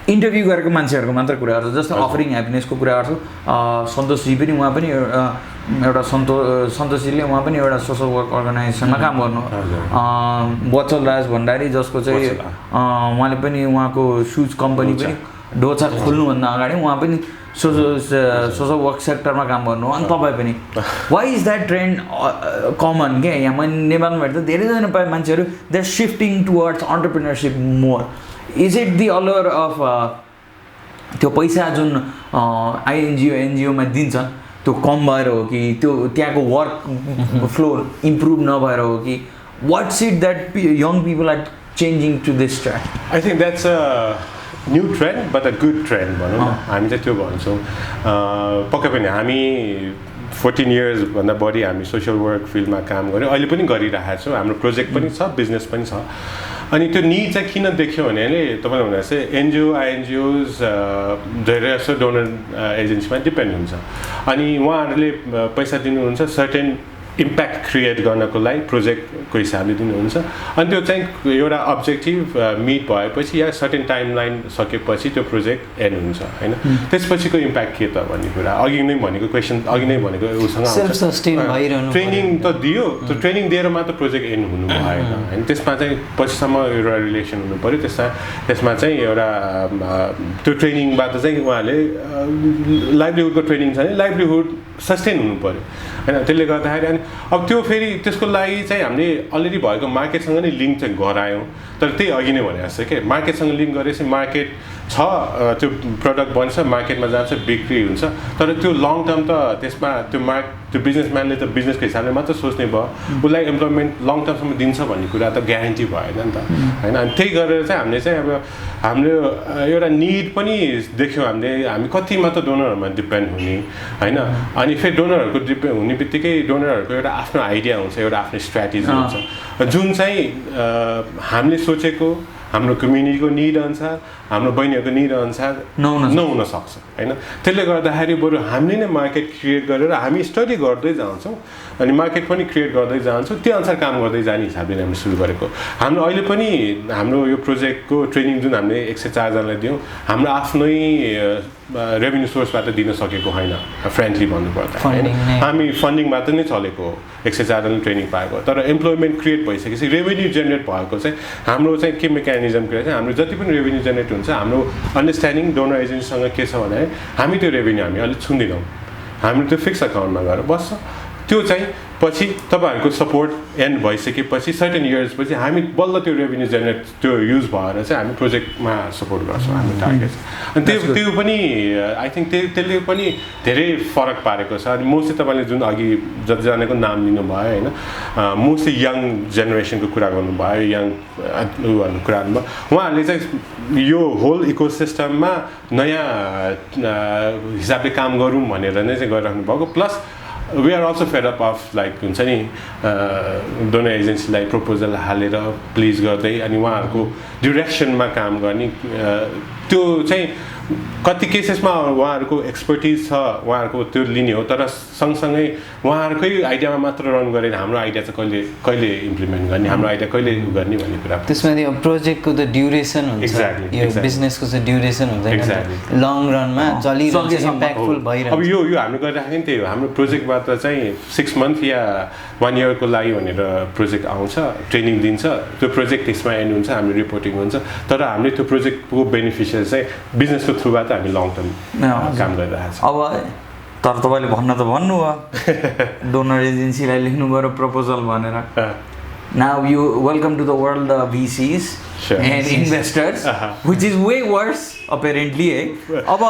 इन्टरभ्यू गरेको मान्छेहरूको मात्र कुरा गर्छु, जस्तो अफरिङ ह्याप्पिनेसको कुरा गर्छु। सन्तोषजी पनि उहाँ पनि एउटा सन्तोषजीले उहाँ पनि एउटा सोसल वर्क अर्गनाइजेसनमा काम गर्नु। वत्सल राज भण्डारी जसको चाहिँ उहाँले पनि उहाँको सुज कम्पनी पनि डोचा खोल्नुभन्दा अगाडि उहाँ पनि सोसल वर्क सेक्टरमा काम गर्नु। अनि तपाईँ पनि why is that trend common क्या? यहाँ मैले नेपालमा हेर्दा धेरैजना मान्छेहरू they are shifting towards entrepreneurship more. Is it the allure of त्यो पैसा जुन एनजिओमा दिन्छन् त्यो कम भएर हो कि त्यो त्यहाँको वर्क फ्लो इम्प्रुभ नभएर हो कि what's it that young people are changing to this trend? I think that's a new trend but a good trend भनौँ न, हामी चाहिँ त्यो भन्छौँ। पक्कै पनि हामी 14 इयर्सभन्दा बढी हामी सोसियल वर्क फिल्डमा काम गऱ्यौँ, अहिले पनि गरिरहेको छौँ। हाम्रो प्रोजेक्ट पनि छ, बिजनेस पनि छ। अनि त्यो निड चाहिँ किन देख्यो भने तपाईँले भने चाहिँ एनजिओ आइएनजिओज धेरै जस्तो डोनर एजेन्सीमा डिपेन्ड हुन्छ। अनि उहाँहरूले पैसा दिनुहुन्छ सर्टेन इम्प्याक्ट क्रिएट गर्नको लागि प्रोजेक्टको हिसाबले दिनुहुन्छ। अनि त्यो चाहिँ एउटा अब्जेक्टिभ मिट भएपछि या सर्टेन टाइम लाइन सकेपछि त्यो प्रोजेक्ट एन्ड हुन्छ होइन। त्यसपछिको इम्प्याक्ट के त भन्ने कुरा अघि नै भनेको क्वेसन अघि नै भनेको उसँग ट्रेनिङ त दियो, त्यो ट्रेनिङ दिएर मात्र प्रोजेक्ट एन्ड हुनु भएन होइन। त्यसमा चाहिँ पछिसम्म एउटा रिलेसन हुनु पऱ्यो। त्यसमा चाहिँ एउटा त्यो ट्रेनिङबाट चाहिँ उहाँले लाइभलीहुडको ट्रेनिङ छ भने लाइभलीहुड सस्टेन हुनु पऱ्यो होइन। त्यसले गर्दाखेरि अनि अब त्यो फेरि त्यसको लागि चाहिँ हामीले अलरेडी भएको मार्केटसँग नै लिङ्क चाहिँ गरायौँ। तर त्यही अघि नै भने जस्तो के मार्केटसँग लिङ्क गरेपछि मार्केट छ, त्यो प्रडक्ट बन्छ, मार्केटमा जान्छ, बिक्री हुन्छ। तर त्यो लङ टर्म त त्यसमा त्यो बिजनेसम्यानले त बिजनेसको हिसाबले मात्र सोच्ने भयो, उसलाई इम्प्लोइमेन्ट लङ टर्मसम्म दिन्छ भन्ने कुरा त ग्यारेन्टी भएन नि त होइन। अनि त्यही गरेर चाहिँ हामीले चाहिँ अब हाम्रो एउटा निड पनि देख्यौँ हामी कति मात्र डोनरहरूमा डिपेन्ड हुने होइन। अनि फेरि डोनरहरूको डिपेन्ड हुने बित्तिकै डोनरहरूको एउटा आफ्नो आइडिया हुन्छ, एउटा आफ्नो स्ट्राटेजी हुन्छ जुन चाहिँ हामीले सोचेको हाम्रो कम्युनिटीको निड अनुसार हाम्रो बहिनीहरूको निड अनुसार नहुन सक्छ होइन त्यसले गर्दाखेरि बरु हामीले नै मार्केट क्रिएट गरेर हामी स्टडी गर्दै जान्छौँ अनि मार्केट पनि क्रिएट गर्दै जान्छौँ त्यो अनुसार काम गर्दै जाने हिसाबले हामीले सुरु गरेको हाम्रो अहिले पनि हाम्रो यो प्रोजेक्टको ट्रेनिङ जुन हामीले 104 जनालाई दियौँ हाम्रो आफ्नै रेभेन्यू सोर्सबाट दिन सकेको होइन फ्रेन्डली भन्नुपर्दा होइन हामी फन्डिङबाट नै चलेको 104 जनाले ट्रेनिङ पाएको तर इम्प्लोइमेन्ट क्रिएट भइसकेपछि रेभेन्यू जेनेरेट भएको चाहिँ हाम्रो चाहिँ के मेकानिजम क्रिएट चाहिँ हाम्रो जति पनि रेभेन्यू जेनेरेट हुन्छ हाम्रो अन्डरस्ट्यान्डिङ डोनर एजेन्सीसँग के छ भने हामी त्यो रेभेन्यू हामी अलिक छुँदैनौँ हामी त्यो फिक्स अकाउन्टमा गएर बस्छ त्यो चाहिँ पछि तपाईँहरूको सपोर्ट एन्ड भइसकेपछि सर्टेन इयर्स पछि हामी बल्ल त्यो रेभेन्यू जेनेरेट त्यो युज भएर चाहिँ हामी प्रोजेक्टमा सपोर्ट गर्छौँ हाम्रो टार्गेट अनि त्यो पनि आई थिङ्क त्यसले पनि धेरै फरक पारेको छ अनि मोस्टली तपाईँले जुन अघि जतिजनाको नाम लिनुभयो होइन मोस्टली यङ जेनेरेसनको कुरा गर्नुभयो यङ कुरा गर्नुभयो उहाँहरूले चाहिँ यो होल इकोसिस्टममा नयाँ हिसाबले काम गरौँ भनेर नै चाहिँ गरिराख्नु भएको plus we are also fed up of like हुन्छ नि डोनर एजेन्सीलाई प्रपोजल हालेर प्लिज गर्दै अनि उहाँहरूको डिरेक्सनमा काम गर्ने त्यो चाहिँ कति केसेसमा उहाँहरूको एक्सपर्टिज छ उहाँहरूको त्यो लिने हो तर सँगसँगै उहाँहरूकै आइडियामा मात्र रन गरेर हाम्रो आइडिया चाहिँ कहिले इम्प्लिमेन्ट गर्ने हाम्रो आइडिया कहिले गर्ने भन्ने कुरा त्यसमा अब प्रोजेक्टको त ड्युरेसन हुन्छ यो बिजनेसको चाहिँ ड्युरेसन हुँदैन लङ रनमा चलिरहन्छ इम्प्याक्टफुल भइरहन्छ अब यो हामीले गरिराखेको नि त्यही हो हाम्रो प्रोजेक्टबाट चाहिँ 6 मन्थ या 1 इयरको लागि भनेर प्रोजेक्ट आउँछ ट्रेनिङ दिन्छ त्यो प्रोजेक्ट त्यसमा एन्ड हुन्छ हाम्रो रिपोर्टिङ हुन्छ तर हामीले त्यो प्रोजेक्टको बेनिफिसियल चाहिँ बिजनेसको थ्रुबाट हामी लङ टर्म काम गरिरहेको छ अब तर तपाईँले भन्न त भन्नु भयो डोनर एजेन्सीलाई लेख्नु गयो प्रपोजल भनेर now you welcome to the world the VCs and investors which is way worse apparently है अब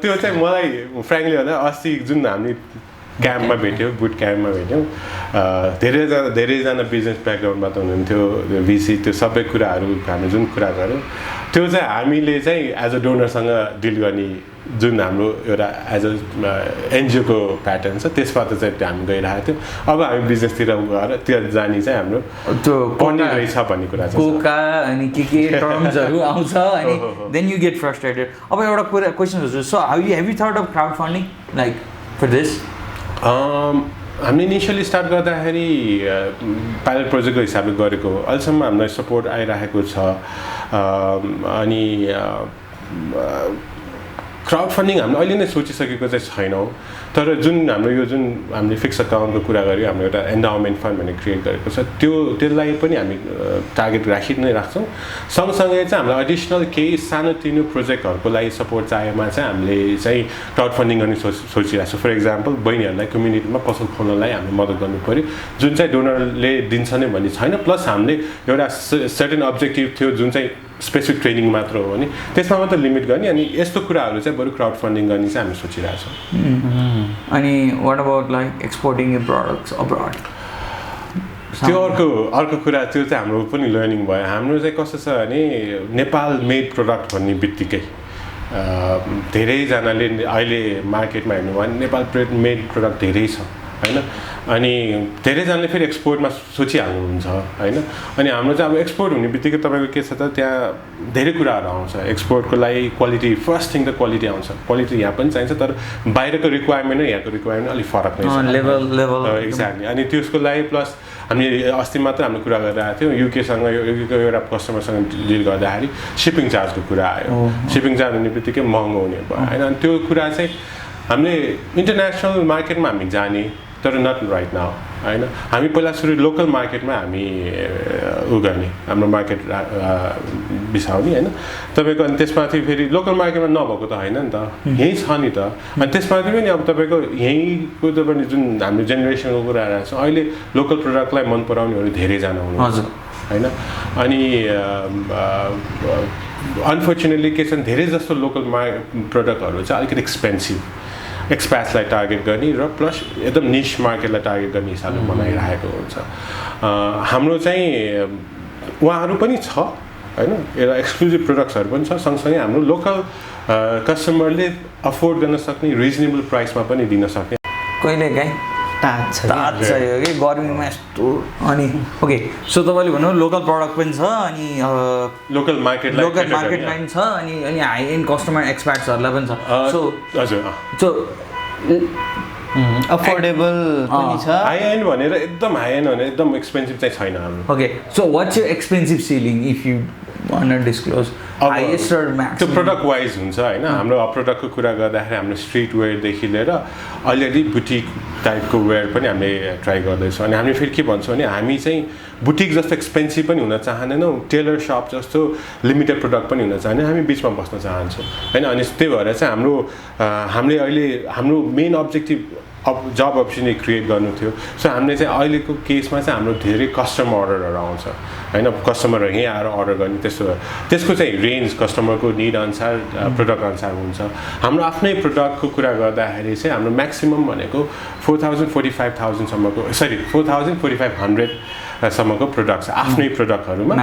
त्यो चाहिँ मलाई फ्रेङ्कली भन्दा अस्ति जुन हामी क्याम्पमा भेट्यौँ बुट क्याम्पमा भेट्यौँ धेरैजना बिजनेस ब्याकग्राउन्डबाट हुनुहुन्थ्यो VC त्यो सबै कुराहरू हामी जुन कुरा गऱ्यौँ त्यो चाहिँ हामीले चाहिँ एज अ डोनरसँग डिल गर्ने जुन हाम्रो एउटा एज अ एनजिओको प्याटर्न छ त्यसबाट चाहिँ हामी गइरहेको थियौँ अब हामी बिजनेसतिर गएर त्यो जाने चाहिँ हाम्रो त्यो पर्ने रहेछ भन्ने कुरा छ कोका अनि के टर्म्सहरू आउँछ अनि देन यु गेट फ्रस्ट्रेटेड अब एउटा कुरा क्वेसन हुन्छ so have you thought of crowd funding like for this हामीले इनिसियली स्टार्ट गर्दाखेरि पाइलट प्रोजेक्टको हिसाबले गरेको अहिलेसम्म हामीलाई सपोर्ट आइरहेको छ अनि क्राउड फन्डिङ हामीले अहिले नै सोचिसकेको चाहिँ छैनौँ तर जुन हाम्रो यो जुन हामीले फिक्स अकाउन्टको कुरा गऱ्यो हाम्रो एउटा एन्डाउमेन्ट फन्ड भन्ने क्रिएट गरेको छ त्यसलाई पनि हामी टार्गेट राखि नै राख्छौँ सँगसँगै चाहिँ हामीलाई एडिसनल केही सानोतिनो प्रोजेक्टहरूको लागि सपोर्ट चाहिएमा चाहिँ हामीले चाहिँ क्राउड फन्डिङ गर्ने सोचिरहेको छौँ फर इक्जाम्पल बहिनीहरूलाई कम्युनिटीमा पसल खोल्नलाई हामीले मद्दत गर्नु पऱ्यो जुन चाहिँ डोनरले दिन्छ नै भन्ने छैन प्लस हामीले एउटा सर्टेन अब्जेक्टिभ थियो जुन चाहिँ स्पेसिफिक ट्रेनिङ मात्र हो भने त्यसमा मात्र लिमिट गर्ने अनि यस्तो कुराहरू चाहिँ बरु क्राउड फन्डिङ गर्ने चाहिँ हामी सोचिरहेछौँ अनि what about like exporting your products abroad त्यो अर्को कुरा त्यो चाहिँ हाम्रो पनि लर्निङ भयो हाम्रो चाहिँ कस्तो छ भने नेपाल मेड प्रडक्ट भन्ने बित्तिकै धेरैजनाले अहिले मार्केटमा हेर्नु भयो भने नेपाल मेड प्रडक्ट धेरै छ होइन अनि धेरैजनाले फेरि एक्सपोर्टमा सोचिहाल्नुहुन्छ होइन अनि हाम्रो चाहिँ अब एक्सपोर्ट हुने बित्तिकै तपाईँको के छ त त्यहाँ धेरै कुराहरू आउँछ एक्सपोर्टको लागि क्वालिटी फर्स्ट थिङ त क्वालिटी आउँछ क्वालिटी यहाँ पनि चाहिन्छ तर बाहिरको रिक्वायरमेन्ट र यहाँको रिक्वायरमेन्ट अलिक फरक नै छ लेभल एक्ज्याक्टली अनि त्यसको लागि प्लस हामीले अस्ति मात्र हामीले कुरा गरिरहेको थियौँ युकेसँग युकेको एउटा कस्टमरसँग डिल गर्दाखेरि सिपिङ चार्जको कुरा आयो सिपिङ चार्ज हुने बित्तिकै महँगो हुने भयो होइन अनि त्यो कुरा चाहिँ हामीले इन्टरनेसनल मार्केटमा हामी जाने तर नट राइट नाउ होइन हामी पहिला सुरु लोकल मार्केटमा हामी गर्ने हाम्रो मार्केट बिसाउने होइन तपाईँको अनि त्यसमाथि फेरि लोकल मार्केटमा नभएको त होइन नि त यहीँ छ नि त अनि त्यसमाथि पनि अब तपाईँको यहीँको तपाईँले जुन हाम्रो जेनेरेसनको कुरा आएको छ अहिले लोकल प्रडक्टलाई मन पराउनेहरू धेरैजना हुनुहुन्छ होइन अनि अनफर्चुनेटली के छ धेरै जस्तो लोकल प्रडक्टहरू चाहिँ अलिकति एक्सपेन्सिभ एक्सप्याट्सलाई टार्गेट गर्ने र प्लस एकदम निश मार्केटलाई टार्गेट गर्ने हिसाबले बनाइरहेको हुन्छ हाम्रो चाहिँ उहाँहरू पनि छ होइन एउटा एक्सक्लुजिभ प्रडक्ट्सहरू पनि छ सँगसँगै हाम्रो लोकल कस्टमरले अफोर्ड गर्न सक्ने रिजनेबल प्राइसमा पनि दिन सक्ने कहिलेकाहीँ ताज चाहियो कि गर्मीमा यस्तो अनि ओके सो तपाईँले भन्नु लोकल प्रडक्ट पनि छ अनि लोकल मार्केटलाई पनि छ अनि हाई एन्ड कस्टमर एक्सपर्ट्सहरूलाई पनि छ सो हजुर सो अफोर्डेबल पनि छ हाई एन्ड भनेर एकदम हाई एन्ड भनेर एकदम एक्सपेन्सिभ चाहिँ छैन हाम्रो okay so what's your expensive selling if you want disclose highest र म्याक्स त्यो प्रडक्ट वाइज हुन्छ होइन हाम्रो प्रडक्टको कुरा गर्दाखेरि हाम्रो स्ट्रिट वेयरदेखि लिएर अलिअलि बुटिक टाइपको वेयर पनि हामीले ट्राई गर्दैछौँ अनि हामीले फेरि के भन्छौँ भने हामी चाहिँ बुटिक जस्तो एक्सपेन्सिभ पनि हुन चाहँदैनौँ टेलर सप जस्तो लिमिटेड प्रडक्ट पनि हुन चाहँदैन हामी बिचमा बस्न चाहन्छौँ होइन अनि त्यही भएर चाहिँ हामीले अहिले हाम्रो मेन अब्जेक्टिभ जब अपर्च्युनिटी क्रिएट गर्नु थियो सो हामीले चाहिँ अहिलेको केसमा चाहिँ हाम्रो धेरै कस्टमर अर्डरहरू आउँछ होइन कस्टमरहरू यहीँ आएर अर्डर गर्ने त्यसको चाहिँ रेन्ज कस्टमरको निड अनुसार प्रडक्ट अनुसार हुन्छ हाम्रो आफ्नै प्रडक्टको कुरा गर्दाखेरि चाहिँ हाम्रो म्याक्सिमम् भनेको 4,000-45,000 सम्मको प्रडक्ट छ आफ्नै प्रडक्टहरूमा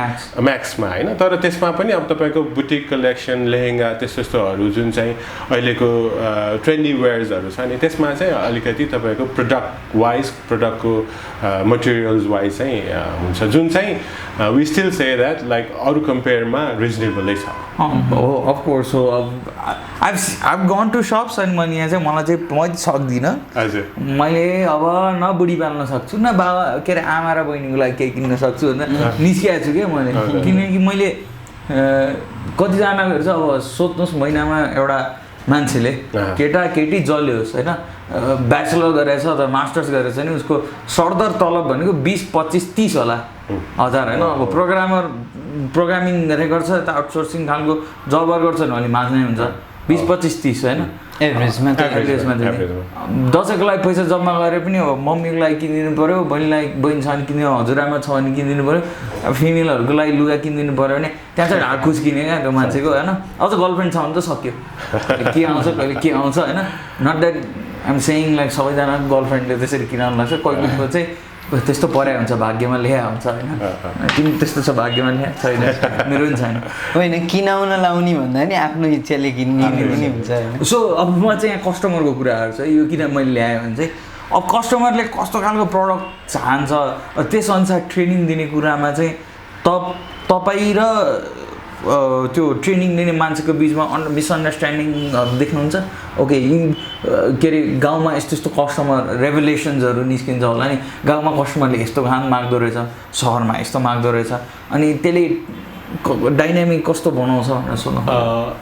म्याक्समा होइन तर त्यसमा पनि अब तपाईँको बुटिक कलेक्सन लेहेङ्गा त्यस्तोहरू जुन चाहिँ अहिलेको ट्रेन्डी वेयर्सहरू छ नि त्यसमा चाहिँ अलिकति तपाईँको प्रडक्ट वाइज प्रडक्टको मटेरियल्स वाइज चाहिँ हुन्छ जुन चाहिँ we still say that like अरू कम्पेयरमा रिजनेबलै छ हो अफकोर्स हो अब I've gone to shops अनि मैले यहाँ चाहिँ मलाई चाहिँ म सक्दिनँ हजुर मैले अब न बुढी पाल्न सक्छु न बाबा के अरे आमा र बहिनीको लागि केही किन्न सक्छु भनेर निस्किएको छु क्या मैले किनकि मैले कतिजनाहरू चाहिँ अब सोध्नुहोस् महिनामा एउटा मान्छेले केटी जल्योस् होइन ब्याचलर गरेछ अथवा मास्टर्स गरेछ नि उसको सरदर तलब भनेको 20-25-30 होला हजार होइन अब प्रोग्रामिङ गरेको गर्छ यता आउटसोर्सिङ खालको जबहरू गर्छ भने अलि माझ्नै हुन्छ 20-25-30 होइन एभरेजमा दसैँको लागि पैसा जम्मा गरेर पनि अब मम्मीको लागि किनिदिनु पऱ्यो बहिनी छ भने किनिदिनु हजुरआमा छ भने किनिदिनु पऱ्यो अब फिमेलहरूको लागि लुगा किनिदिनु पऱ्यो भने त्यहाँ चाहिँ ढाडखुस किने क्या त्यो मान्छेको होइन अझ गर्लफ्रेन्ड छ भने त सक्यो के आउँछ कहिले के आउँछ होइन not that I'm saying like सबैजनाको गर्लफ्रेन्डले त्यसरी किनाउनु लाग्छ कोही कोहीको चाहिँ त्यस्तो परे हुन्छ भाग्यमा लेखा हुन्छ होइन तिमी त्यस्तो छ भाग्यमा लेखा छैन मेरो पनि छैन होइन किनाउन लाउने भन्दा नि आफ्नो इच्छाले किन्ने पनि हुन्छ होइन सो अब म चाहिँ यहाँ कस्टमरको कुराहरू छ यो किन मैले ल्याएँ भने चाहिँ अब कस्टमरले कस्तो खालको प्रडक्ट चाहन्छ त्यसअनुसार ट्रेनिङ दिने कुरामा चाहिँ तपाईँ र त्यो ट्रेनिङ दिने मान्छेको बिचमा मिसअन्डरस्ट्यान्डिङहरू देख्नुहुन्छ ओके के अरे गाउँमा यस्तो यस्तो कस्टमर रेभुलेसन्सहरू निस्किन्छ होला नि गाउँमा कस्टमरले यस्तो खान माग्दो रहेछ सहरमा यस्तो माग्दो रहेछ अनि त्यसले डाइनामिक कस्तो बनाउँछ भनेर सोध्नु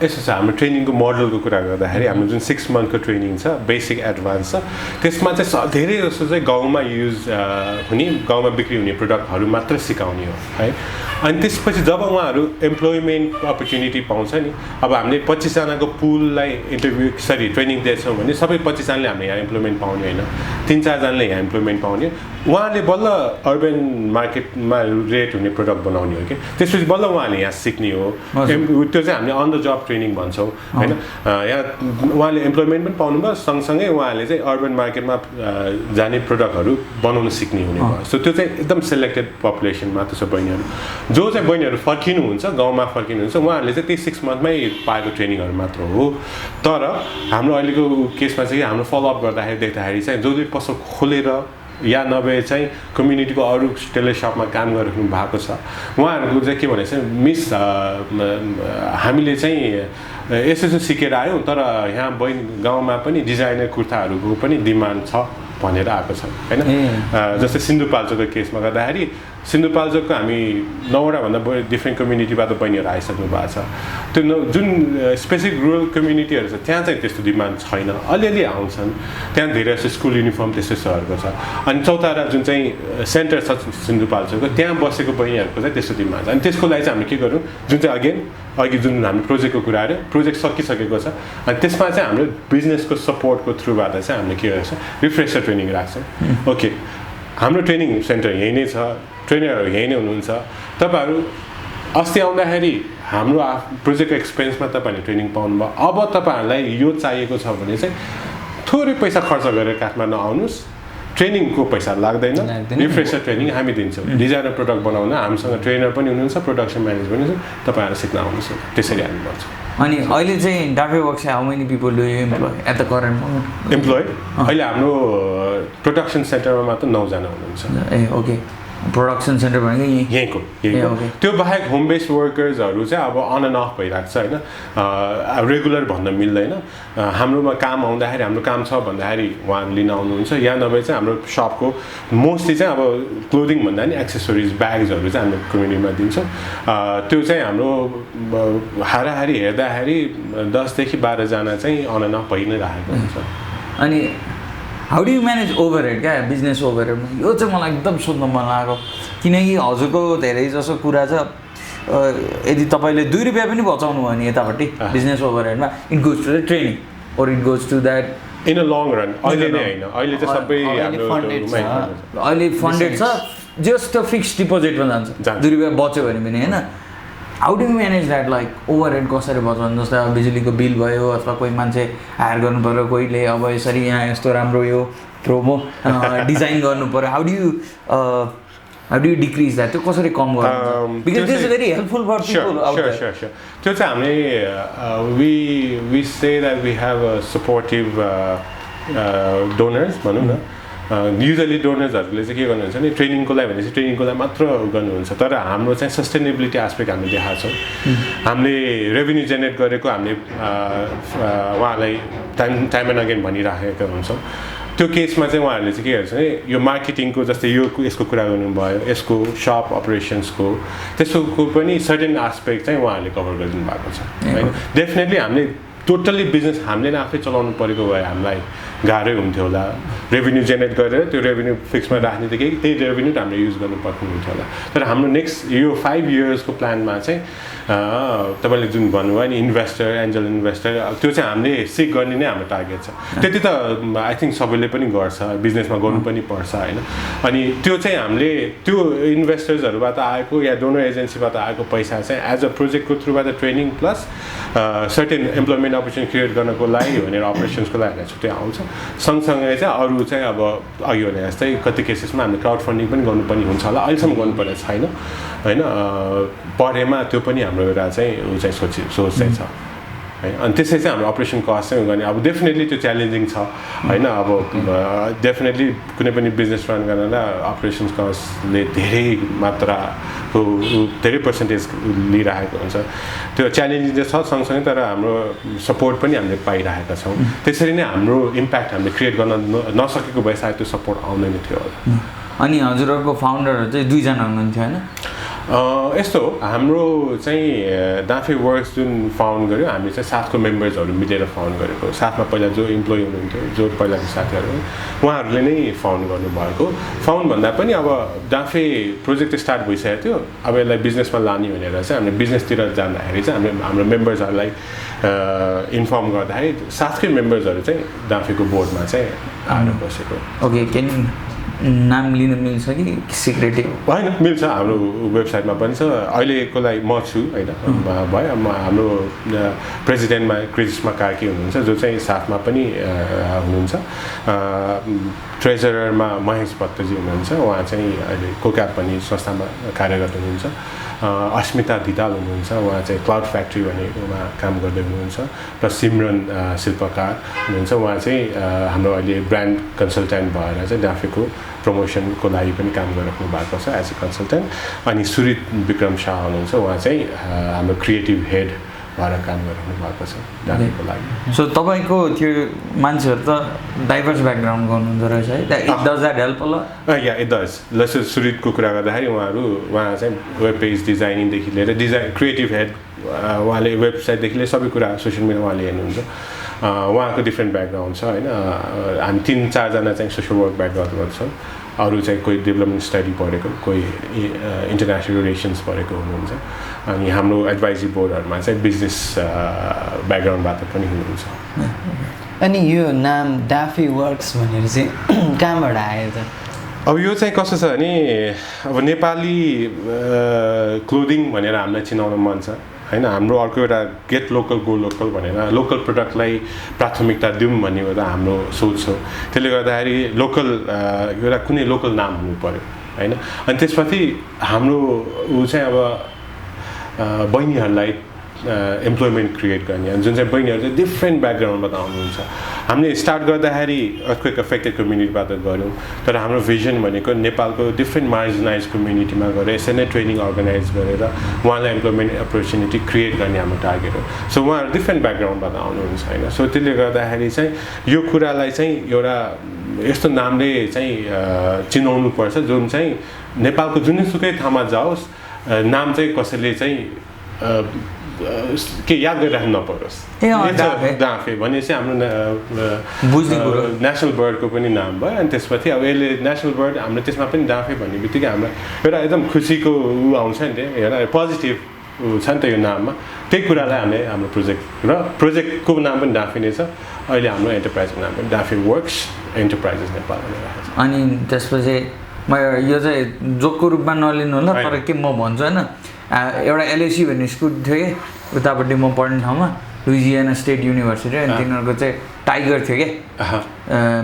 यस्तो छ हाम्रो ट्रेनिङको मोडलको कुरा गर्दाखेरि हाम्रो जुन 6 मन्थको ट्रेनिङ छ बेसिक एडभान्स छ त्यसमा चाहिँ धेरै जस्तो चाहिँ गाउँमा युज हुने गाउँमा बिक्री हुने प्रडक्टहरू मात्र सिकाउने हो है अनि त्यसपछि जब उहाँहरू इम्प्लोइमेन्ट अपर्च्युनिटी पाउँछ नि अब हामीले 25 जनाको पुललाई ट्रेनिङ दिएछौँ भने सबै 25 जनाले हामीले यहाँ इम्प्लोइमेन्ट पाउने होइन 3-4 जनाले यहाँ इम्प्लोइमेन्ट पाउने उहाँले बल्ल अर्बन मार्केटमा रेट हुने प्रडक्ट बनाउने हो कि त्यसपछि बल्ल उहाँले यहाँ सिक्ने हो त्यो चाहिँ हामीले अन द जब ट्रेनिङ भन्छौँ होइन यहाँ उहाँले इम्प्लोइमेन्ट पनि पाउनुभयो सँगसँगै उहाँले चाहिँ अर्बन मार्केटमा जाने प्रडक्टहरू बनाउन सिक्ने हुने भयो सो त्यो चाहिँ एकदम सेलेक्टेड पपुलेसन मात्र छ बहिनीहरू जो चाहिँ बहिनीहरू फर्किनुहुन्छ गाउँमा फर्किनुहुन्छ उहाँहरूले चाहिँ त्यही 6 मन्थमै पाएको ट्रेनिङहरू मात्र हो तर हाम्रो अहिलेको केसमा चाहिँ हाम्रो फलोअप गर्दाखेरि देख्दाखेरि चाहिँ जो पसल खोलेर या नभए चाहिँ कम्युनिटीको अरू टेलर सपमा काम गरिरहनु भएको छ उहाँहरूको चाहिँ के भने चाहिँ मिस हामीले चाहिँ यसो सिकेर आयौँ तर यहाँ गाउँमा पनि डिजाइनर कुर्ताहरूको पनि डिमान्ड छ भनेर आएको छ होइन जस्तै सिन्धुपाल्चोकको केसमा गर्दाखेरि सिन्धुपाल्चोकको हामी 9वटा भन्दा बढी डिफ्रेन्ट कम्युनिटीबाट बहिनीहरू आइसक्नु भएको छ त्यो जुन स्पेसिफिक रुरल कम्युनिटीहरू छ त्यहाँ चाहिँ त्यस्तो डिमान्ड छैन अलिअलि आउँछन् त्यहाँ धेरै जस्तो स्कुल युनिफर्म त्यस्तोहरूको छ अनि चौतारा जुन चाहिँ सेन्टर छ सिन्धुपाल्चोकको त्यहाँ बसेको बहिनीहरूको चाहिँ त्यस्तो डिमान्ड छ अनि त्यसको लागि चाहिँ हामीले के गरौँ जुन चाहिँ अघि जुन हाम्रो प्रोजेक्टको कुराहरू प्रोजेक्ट सकिसकेको छ अनि त्यसमा चाहिँ हाम्रो बिजनेसको सपोर्टको थ्रुबाट चाहिँ हामीले के गर्छ रिफ्रेसर ट्रेनिङ राख्छौँ ओके हाम्रो ट्रेनिङ सेन्टर यहीँ नै छ ट्रेनरहरू यहीँ नै हुनुहुन्छ तपाईँहरू अस्ति आउँदाखेरि हाम्रो प्रोजेक्टको एक्सपेन्समा तपाईँहरूले ट्रेनिङ पाउनुभयो अब तपाईँहरूलाई यो चाहिएको छ भने चाहिँ थोरै पैसा खर्च गरेर काठमाडौँ आउनुहोस् ट्रेनिङको पैसा लाग्दैन रिफ्रेसर ट्रेनिङ हामी दिन्छौँ डिजाइनर प्रडक्ट बनाउन हामीसँग ट्रेनर पनि हुनुहुन्छ प्रोडक्सन म्यानेजर पनि हुन्छ तपाईँहरू सिक्न आउनुहोस् त्यसरी हामी भन्छौँ अनि अहिले चाहिँ Danphe works how many people do you employ at the current moment employ अहिले हाम्रो प्रोडक्सन सेन्टरमा मात्र 9 जना हुनुहुन्छ ए ओके प्रोडक्सन सेन्टर भनेको यहीँको त्यो बाहेक होम बेस्ड वर्कर्सहरू चाहिँ अब अन एन्ड अफ भइरहेको छ होइन रेगुलर भन्न मिल्दैन हाम्रोमा काम आउँदाखेरि हाम्रो काम छ भन्दाखेरि उहाँहरू लिन आउनुहुन्छ या नभए चाहिँ हाम्रो सपको मोस्टली चाहिँ अब क्लोदिङ भन्दा नि एक्सेसरिज ब्याग्सहरू चाहिँ हाम्रो कम्युनिटीमा दिन्छौँ त्यो चाहिँ हाम्रो हाराहारी हेर्दाखेरि 10 देखि 12 जना चाहिँ अन एन्ड अफ भइ नै राखेको हुन्छ अनि how do you manage overhead क्या बिजनेस ओभरहेड यो चाहिँ मलाई एकदम सोध्न मन लागेको किनकि हजुरको धेरै जसो कुरा छ यदि तपाईँले 2 रुपियाँ पनि बचाउनु भयो भने यतापट्टि बिजनेस ओभरहेडमा it goes to the training or it goes to that in a long run अहिले नै होइन अहिले चाहिँ सबै अहिले फन्डेड छ जस्ट फिक्स डिपोजिटमा जान्छ 2 रुपियाँ बच्यो भने पनि होइन how do you manage that like overhead कसरी बचाउनु जस्तै अब बिजुलीको बिल भयो अथवा कोही मान्छे हायर गर्नु पऱ्यो कोहीले अब यसरी यहाँ यस्तो राम्रो यो प्रोमो डिजाइन गर्नु पऱ्यो how do you decrease that त्यो कसरी कम गर्नु because this is very helpful for people out there त्यो चाहिँ हामीले we say that we have a supportive donors भनौँ न युजली डोनर्सहरूले चाहिँ के गर्नुहुन्छ भने ट्रेनिङको लागि भनेपछि ट्रेनिङको लागि मात्र गर्नुहुन्छ तर हाम्रो चाहिँ सस्टेनेबिलिटी एस्पेक्ट हामीले देखाएको छौँ हामीले रेभेन्यू जेनेरेट गरेको हामीले उहाँलाई टाइम एन्ड अगेन भनिराखेका हुन्छौँ त्यो केसमा चाहिँ उहाँहरूले चाहिँ के गर्छ भने यो मार्केटिङको जस्तै यसको कुरा गर्नुभयो यसको सप अपरेसन्सको त्यसको पनि सर्टेन एस्पेक्ट चाहिँ उहाँहरूले कभर गरिदिनु भएको छ होइन डेफिनेटली हामीले टोटल्ली बिजनेस हामीले नै आफै चलाउनु परेको भए हामीलाई गाह्रै हुन्थ्यो होला रेभेन्यू जेनेरेट गरेर त्यो रेभेन्यू फिक्समा राख्नेदेखि त्यही रेभेन्यू हामीले युज गर्नुपर्ने हुन्थ्यो होला तर हाम्रो नेक्स्ट यो 5 इयर्सको प्लानमा चाहिँ तपाईँले जुन भन्नुभयो नि इन्भेस्टर एन्जल इन्भेस्टर त्यो चाहिँ हामीले सिक गर्ने नै हाम्रो टार्गेट छ त्यति त आई थिङ्क सबैले पनि गर्छ बिजनेसमा गर्नु पनि पर्छ होइन अनि त्यो चाहिँ हामीले त्यो इन्भेस्टर्सहरूबाट आएको या डोनर एजेन्सीबाट आएको पैसा चाहिँ एज अ प्रोजेक्टको थ्रुबाट training plus certain employment opportunity create गर्नको लागि भनेर अपरेसन्सको लागि छुट्टै आउँछ सँगसँगै चाहिँ अरू चाहिँ अब अघि भने जस्तै कति केसेसमा हामीले क्राउड फन्डिङ पनि गर्नुपर्ने हुन्छ होला अहिलेसम्म गर्नुपर्ने छैन होइन पढेमा त्यो पनि हाम्रो एउटा चाहिँ ऊ चाहिँ सोच चाहिँ छ है अनि त्यसै चाहिँ हाम्रो अपरेसन कस्ट चाहिँ गर्ने अब डेफिनेटली त्यो च्यालेन्जिङ छ होइन अब डेफिनेटली कुनै पनि बिजनेस रन गर्नलाई अपरेसन्स कस्टले धेरै मात्राको धेरै पर्सेन्टेज लिइरहेको हुन्छ त्यो च्यालेन्जिङ चाहिँ छ सँगसँगै तर हाम्रो सपोर्ट पनि हामीले पाइरहेका छौँ त्यसरी नै हाम्रो इम्प्याक्ट हामीले क्रिएट गर्न नसकेको भए सायद त्यो सपोर्ट आउँदैन थियो होला अनि हजुरहरूको फाउन्डरहरू चाहिँ 2 जना हुनुहुन्थ्यो होइन यस्तो हो हाम्रो चाहिँ डाफे वर्क्स जुन फाउन्ड गर्यो हामी चाहिँ 7को मेम्बर्सहरू मिलेर फाउन्ड गरेको साथमा पहिला जो इम्प्लोइ हुनुहुन्थ्यो जो पहिलाको साथीहरू उहाँहरूले नै फाउन्ड गर्नुभएको फाउन्ड भन्दा पनि अब डाफे प्रोजेक्ट स्टार्ट भइसकेको थियो अब यसलाई बिजनेसमा लाने भनेर चाहिँ हामीले बिजनेसतिर जाँदाखेरि चाहिँ हाम्रो मेम्बर्सहरूलाई इन्फर्म गर्दाखेरि 7कै मेम्बर्सहरू चाहिँ डाफेको बोर्डमा चाहिँ आएर बसेको ओके क्यान नाम लिन मिल्छ कि सिक्रेटै होइन मिल्छ हाम्रो वेबसाइटमा पनि छ अहिलेको लागि म छु होइन भयो हाम्रो प्रेसिडेन्टमा क्रिस्मा कार्की हुनुहुन्छ जो चाहिँ साथमा पनि हुनुहुन्छ ट्रेजररमा महेश भट्टजी हुनुहुन्छ उहाँ चाहिँ अहिले कोक्याप पनि संस्थामा कार्यरत हुनुहुन्छ अस्मिता धिताल हुनुहुन्छ उहाँ चाहिँ क्लाउड फ्याक्ट्री भनेकोमा काम गर्दै हुनुहुन्छ प्लस सिमरन शिल्पकार हुनुहुन्छ उहाँ चाहिँ हाम्रो अहिले ब्रान्ड कन्सल्टेन्ट भएर चाहिँ डाफेको प्रमोसनको लागि पनि काम गरिराख्नु भएको छ एज अ कन्सल्टेन्ट अनि सुरित विक्रम शाह हुनुहुन्छ उहाँ चाहिँ हाम्रो क्रिएटिभ हेड भएर काम गरिराख्नु भएको छ डाफेको लागि सो तपाईँको त्यो मान्छेहरू त डाइभर्स ब्याकग्राउन्डको हुनुहुन्छ रहेछ है does that help a yeah it does जस्तो सुरितको कुरा गर्दाखेरि उहाँ चाहिँ वेब पेज डिजाइनिङदेखि लिएर क्रिएटिभ हेड उहाँले वेबसाइटदेखि लिएर सबै कुरा सोसियल मिडिया उहाँले हेर्नुहुन्छ उहाँको डिफ्रेन्ट ब्याकग्राउन्ड छ होइन हामी 3-4 जना चाहिँ सोसियल वर्क ब्याकग्राउन्डबाट छौँ अरू चाहिँ कोही डेभलपमेन्ट स्टडी पढेको कोही इन्टरनेसनल रिलेसन्स पढेको हुनुहुन्छ अनि हाम्रो एडभाइजरी बोर्डहरूमा चाहिँ बिजनेस ब्याकग्राउन्डबाट पनि हुनुहुन्छ अनि यो नाम डाफे वर्क्स भनेर चाहिँ कहाँबाट आयो त अब यो चाहिँ कस्तो छ भने अब नेपाली क्लोदिङ भनेर हामीलाई चिनाउन मन छ होइन हाम्रो अर्को एउटा गेट लोकल गो लोकल भनेर लोकल प्रडक्टलाई प्राथमिकता दिउँ भन्ने एउटा हाम्रो सोच हो त्यसले गर्दाखेरि लोकल एउटा कुनै लोकल नाम हुनु पऱ्यो होइन अनि त्यसपछि हाम्रो ऊ चाहिँ अब बहिनीहरूलाई इम्प्लोइमेन्ट क्रिएट गर्ने जुन चाहिँ बहिनीहरू चाहिँ डिफ्रेन्ट ब्याकग्राउन्डबाट आउनुहुन्छ हामीले स्टार्ट गर्दाखेरि अर्थक्वेक अफेक्टेड कम्युनिटीबाट गऱ्यौँ तर हाम्रो भिजन भनेको नेपालको डिफ्रेन्ट मार्जिनाइज कम्युनिटीमा गएर यसरी नै ट्रेनिङ अर्गनाइज गरेर उहाँलाई इम्प्लोइमेन्ट अपर्च्युनिटी क्रिएट गर्ने हाम्रो टार्गेट हो सो उहाँहरू डिफ्रेन्ट ब्याकग्राउन्डबाट आउनुहुन्छ होइन सो त्यसले गर्दाखेरि चाहिँ यो कुरालाई चाहिँ एउटा यस्तो नामले चाहिँ चिनाउनुपर्छ जुन चाहिँ नेपालको जुनसुकै ठाउँमा जाओस् नाम चाहिँ कसैले चाहिँ के याद गरिराख्नु नपरोस् डाँफे भनेपछि हाम्रो नेसनल बर्डको पनि नाम भयो अनि त्यसपछि अब यसले नेसनल बर्ड हाम्रो त्यसमा पनि डाँफे भन्ने बित्तिकै हाम्रो एउटा एकदम खुसीको आउँछ नि त्यो एउटा पोजिटिभ छ नि त यो नाममा त्यही कुरालाई हामीले हाम्रो प्रोजेक्टको नाम पनि डाँफे नै छ अहिले हाम्रो एन्टरप्राइजको नाम पनि डाँफे वर्क्स एन्टरप्राइजेस नेपाल राखेको छ अनि त्यसपछि म यो चाहिँ जोकको रूपमा नलिनु होला तर के म भन्छु होइन एउटा एलएसी भन्ने स्कुल थियो कि उतापट्टि म पढ्ने ठाउँमा लुइजियाना स्टेट युनिभर्सिटी अनि तिनीहरूको चाहिँ टाइगर थियो कि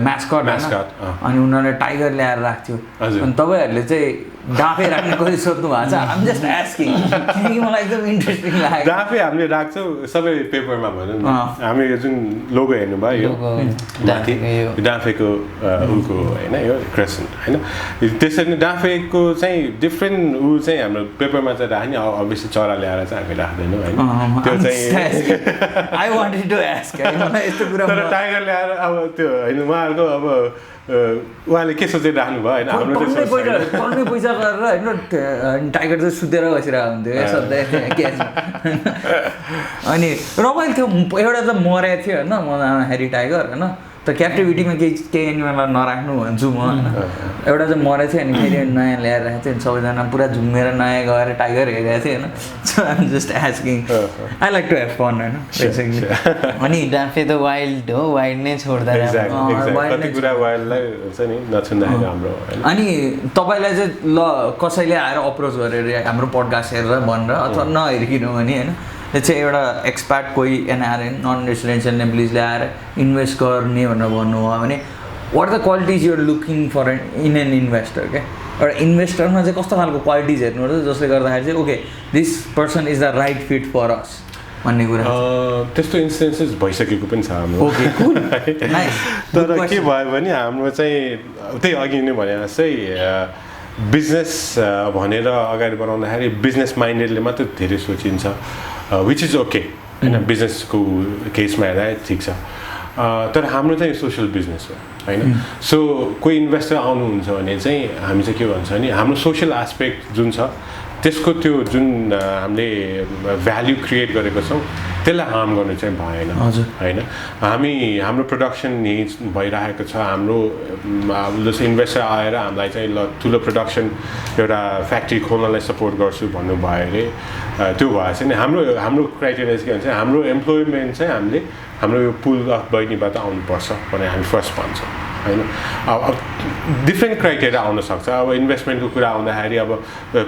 म्यास्कट अनि उनीहरूले टाइगर ल्याएर राख्थ्यो अनि तपाईँहरूले चाहिँ डाँफे राख्ने कसरी सोध्नु भएको छ आम जस्ट आस्किङ किनकि मलाई एकदम इन्ट्रेस्टिङ लाग्यो डाँफे हामीले राख्छौँ सबै पेपरमा भनौँ न हामी यो जुन लोगो हेर्नुभयो यो माथि डाँफेको उको होइन यो क्रेसेन्ट होइन त्यसरी नै डाँफेको चाहिँ डिफ्रेन्ट ऊ चाहिँ हाम्रो पेपरमा चाहिँ राख्ने अभियसली चरा ल्याएर चाहिँ हामी राख्दैनौँ होइन त्यो चाहिँ तर टाइगर ल्याएर अब त्यो होइन उहाँहरूको अब उहाँले के सोचिराख्नु भयो होइन हाम्रो पढ्ने पैसा गरेर होइन टाइगर चाहिँ सुतेर बसिरहेको हुन्थ्यो क्या सधैँ अनि रमाइलो थियो एउटा त मरेको थियो होइन म आउँदाखेरि टाइगर होइन त क्याप्टिभिटीमा केही एनिमललाई नराख्नु भन्छु म होइन एउटा चाहिँ मरेको थियो अनि फेरि नयाँ ल्याएर राखेको थियो अनि सबैजना पुरा झुमेर नयाँ गएर टाइगर हेरेको थियो होइन so I'm just asking I like to have fun होइन बेसिकली अनि डाँफे त वाइल्ड हो वाइल्ड नै छोड्दा अनि तपाईँलाई चाहिँ ल कसैले आएर अप्रोच गरेर हाम्रो पडकास्ट हेरेर भनेर अथवा नहेरिकन भने होइन त्यो चाहिँ एउटा एक्सपर्ट कोही एनआरएन नन रेसिडेन्सियल नेप्लिजले आएर इन्भेस्ट गर्ने भनेर भन्नुभयो भने what the qualities you're looking for in an investor क्या एउटा इन्भेस्टरमा चाहिँ कस्तो खालको क्वालिटिज हेर्नुपर्छ जसले गर्दाखेरि चाहिँ okay this person is the right fit for us भन्ने कुरा त्यस्तो इन्स्टेन्सेस भइसकेको पनि छ हाम्रो ओके तर के भयो भने हाम्रो चाहिँ त्यही अघि नै भने जस्तै बिजनेस भनेर अगाडि बढाउँदाखेरि बिजनेस माइन्डेडले मात्रै धेरै सोचिन्छ विच इज ओके होइन बिजनेसको केसमा हेर्दा ठिक छ तर हाम्रो चाहिँ सोसियल बिजनेस हो होइन सो कोही इन्भेस्टर आउनुहुन्छ भने चाहिँ हामी चाहिँ के भन्छ भने हाम्रो सोसियल एस्पेक्ट जुन छ त्यसको त्यो जुन हामीले भ्याल्यु क्रिएट गरेको छौँ त्यसलाई हार्म गर्नु चाहिँ भएन होइन हाम्रो प्रडक्सन निड्स भइरहेको छ हाम्रो जस्तो इन्भेस्टर आएर हामीलाई चाहिँ ल ठुलो प्रडक्सन एउटा फ्याक्ट्री खोल्नलाई सपोर्ट गर्छु भन्नुभयो अरे त्यो भएछ नि हाम्रो क्राइटेरिया चाहिँ के भन्छ हाम्रो इम्प्लोइमेन्ट चाहिँ हामीले हाम्रो यो पुल अफ बहिनीबाट आउनुपर्छ भनेर हामी फर्स्ट भन्छौँ होइन अब डिफ्रेन्ट क्राइटेरिया आउन सक्छ अब इन्भेस्टमेन्टको कुरा आउँदाखेरि अब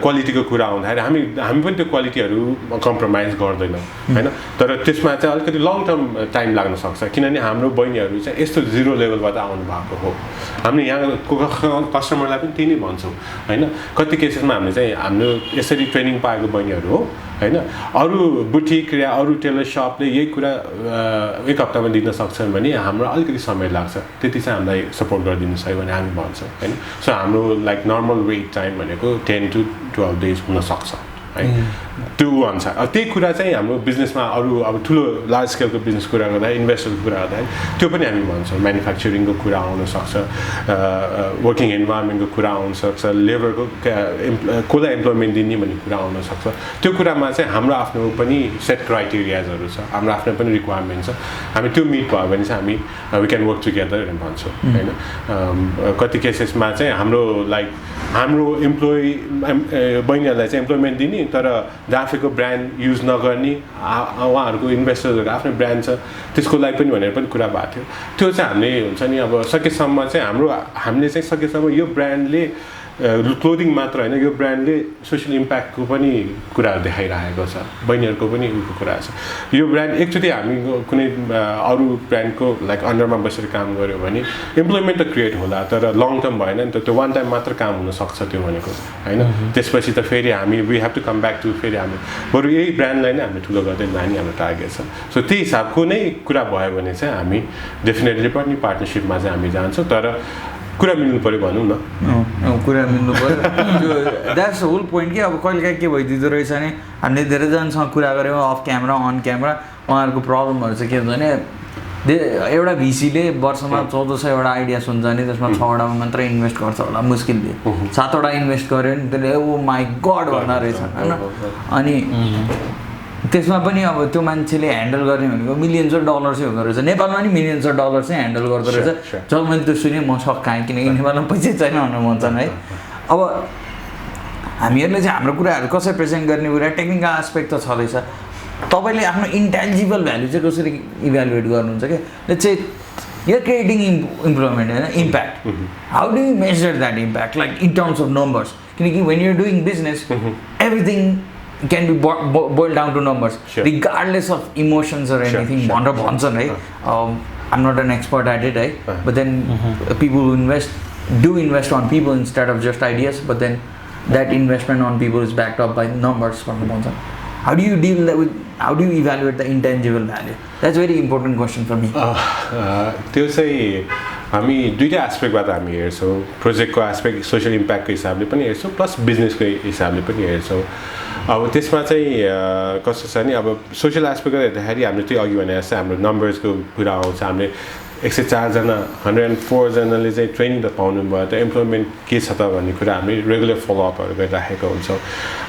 क्वालिटीको कुरा आउँदाखेरि हामी पनि त्यो क्वालिटीहरू कम्प्रोमाइज गर्दैनौँ होइन तर त्यसमा चाहिँ अलिकति लङ टर्म टाइम लाग्न सक्छ किनभने हाम्रो बहिनीहरू चाहिँ यस्तो जिरो लेभलबाट आउनु भएको हो हामीले यहाँको कस्टमरलाई पनि त्यही नै भन्छौँ होइन कति केसेसमा हामीले चाहिँ हाम्रो यसरी ट्रेनिङ पाएको बहिनीहरू हो होइन अरू बुटिक या अरू टेलर सपले यही कुरा एक हप्तामा दिन सक्छन् भने हाम्रो अलिकति समय लाग्छ त्यति चाहिँ हामीलाई सपोर्ट गरिदिनुहोस् है भने हामी भन्छौँ होइन सो हाम्रो लाइक नर्मल वेट टाइम भनेको 10 to 12 days हुनसक्छ है त्यो अनुसार अब त्यही कुरा चाहिँ हाम्रो बिजनेसमा अरू अब ठुलो लार्ज स्केलको बिजनेस कुरा गर्दा इन्भेस्टरको कुरा गर्दाखेरि त्यो पनि हामी भन्छौँ म्यानुफ्याक्चरिङको कुरा आउनसक्छ वर्किङ इन्भाइरोमेन्टको कुरा आउनसक्छ लेबरको कसलाई इम्प्लोइमेन्ट दिने भन्ने कुरा आउनसक्छ त्यो कुरामा चाहिँ हाम्रो आफ्नो पनि सेट क्राइटेरियाजहरू छ हाम्रो आफ्नो पनि रिक्वायरमेन्ट छ हामी त्यो मिट भयो भने चाहिँ हामी वी क्यान वर्क टुगेदर भन्छौँ होइन कति केसेसमा चाहिँ हाम्रो इम्प्लोइ बहिनीहरूलाई चाहिँ इम्प्लोइमेन्ट दिने तर डाँफेको ब्रान्ड युज नगर्ने उहाँहरूको इन्भेस्टर्सहरूको आफ्नो ब्रान्ड छ त्यसको लागि पनि भनेर पनि कुरा भएको थियो त्यो चाहिँ हामीले हुन्छ नि अब सकेसम्म चाहिँ हामीले चाहिँ सकेसम्म यो ब्रान्डले क्लोदिङ मात्र होइन यो ब्रान्डले सोसियल इम्प्याक्टको पनि कुराहरू देखाइरहेको छ बहिनीहरूको पनि उयोको कुरा छ यो ब्रान्ड एकचोटि हामी कुनै अरू ब्रान्डको लाइक अन्डरमा बसेर काम गऱ्यो भने इम्प्लोइमेन्ट त क्रिएट होला तर लङ टर्म भएन नि त त्यो वान टाइम मात्र काम हुनसक्छ त्यो भनेको होइन त्यसपछि त फेरि हामी we have to come back to फेरि हामी बरु यही ब्रान्डलाई नै हामीले ठुलो गर्दै लाने हाम्रो टार्गेट छ सो त्यही हिसाबको नै कुरा भयो भने चाहिँ हामी डेफिनेटली पनि पार्टनरसिपमा चाहिँ हामी जान्छौँ तर कुरा मिल्नु पऱ्यो भनौँ न कुरा मिल्नु पऱ्यो त्यो द्याट्स होल पोइन्ट कि अब कहिलेकाहीँ के भइदिँदो रहेछ भने हामीले धेरैजनासँग कुरा गऱ्यौँ अफ क्यामेरा अन क्यामेरा उहाँहरूको प्रब्लमहरू चाहिँ के हुन्छ भने एउटा भिसीले वर्षमा 1400 आइडिया सुन्छ नि त्यसमा 6वटा मात्र इन्भेस्ट गर्छ होला मुस्किलले 7वटा इन्भेस्ट गर्यो नि त्यसले ओ माई गड भन्दा रहेछ होइन अनि त्यसमा पनि अब त्यो मान्छेले ह्यान्डल गर्ने भनेको मिलियन्स अफ डलर्सै हुँदो रहेछ नेपालमा नि मिलियन्स अफ डलर चाहिँ ह्यान्डल गर्दो रहेछ जब मैले त्यो सुनेँ म सक्काएँ किनकि नेपालमा पैसै छैन भनेर भन्छन् है अब हामीहरूले चाहिँ हाम्रो कुराहरू कसरी प्रेजेन्ट गर्ने कुरा टेक्निकल एस्पेक्ट त छँदैछ तपाईँले आफ्नो इन्टेन्जिबल भ्यालु चाहिँ कसरी इभ्यालुएट गर्नुहुन्छ कि let's say you're creating improvement and impact. How do you measure that impact, like in terms of numbers? When you're doing business, everything can be boiled down to numbers, regardless of emotions or anything. I'm not an expert at it, right? But then people who invest on people instead of just ideas, but then that investment on people is backed up by numbers. How do you how do you evaluate the intangible value? That's a very important question for me. त्यो चाहिँ हामी दुईटा एस्पेक्टबाट हामी हेर्छौँ प्रोजेक्टको aspect social इम्प्याक्टको हिसाबले पनि हेर्छौँ प्लस बिजनेसको हिसाबले पनि हेर्छौँ अब त्यसमा चाहिँ कस्तो छ नि अब सोसियल एस्पेक्टबाट हेर्दाखेरि हामीले त्यही अघि भने जस्तो हाम्रो नम्बर्सको कुरा आउँछ हामीले 104 जना 104 जनाले चाहिँ ट्रेनिङ त पाउनु भयो त इम्प्लोइमेन्ट के छ त भन्ने कुरा हामी रेगुलर फलोअपहरू गरिराखेका हुन्छौँ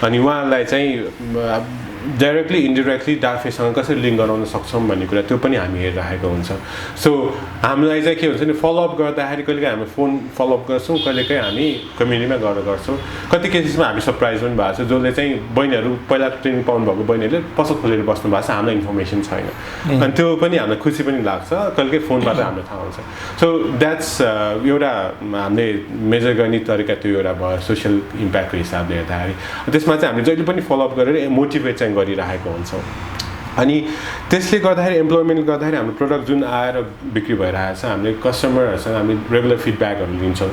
अनि उहाँहरूलाई चाहिँ डाइरेक्टली इन्डिरेक्टली डाफेसँग कसरी लिङ्क गराउन सक्छौँ भन्ने कुरा त्यो पनि हामी हेरिरहेको हुन्छ सो हामीलाई चाहिँ के हुन्छ नि फलोअप गर्दाखेरि कहिलेकाहीँ हामी फोन फलोअप गर्छौँ कहिलेकाहीँ हामी कम्युनिटीमा गएर गर्छौँ कति केसेसमा हामी सरप्राइज पनि भएको छ जसले चाहिँ बहिनीहरू पहिला ट्रेनिङ पाउनुभएको बहिनीहरूले पसल खोलेर बस्नु भएको छ हामीलाई इन्फर्मेसन छैन अनि त्यो पनि हामीलाई खुसी पनि लाग्छ कहिलेकाहीँ फोनबाट हामीलाई थाहा हुन्छ सो द्याट्स एउटा हामीले मेजर गर्ने तरिका त्यो एउटा भयो सोसियल इम्प्याक्टको हिसाबले हेर्दाखेरि त्यसमा चाहिँ हामीले जहिले पनि फलोअप गरेर मोटिभेट चाहिँ गरिरहेको हुन्छौँ अनि त्यसले गर्दाखेरि इम्प्लोइमेन्ट गर्दाखेरि हाम्रो प्रडक्ट जुन आएर बिक्री भइरहेको छ हामीले कस्टमरहरूसँग हामी रेगुलर फिडब्याकहरू लिन्छौँ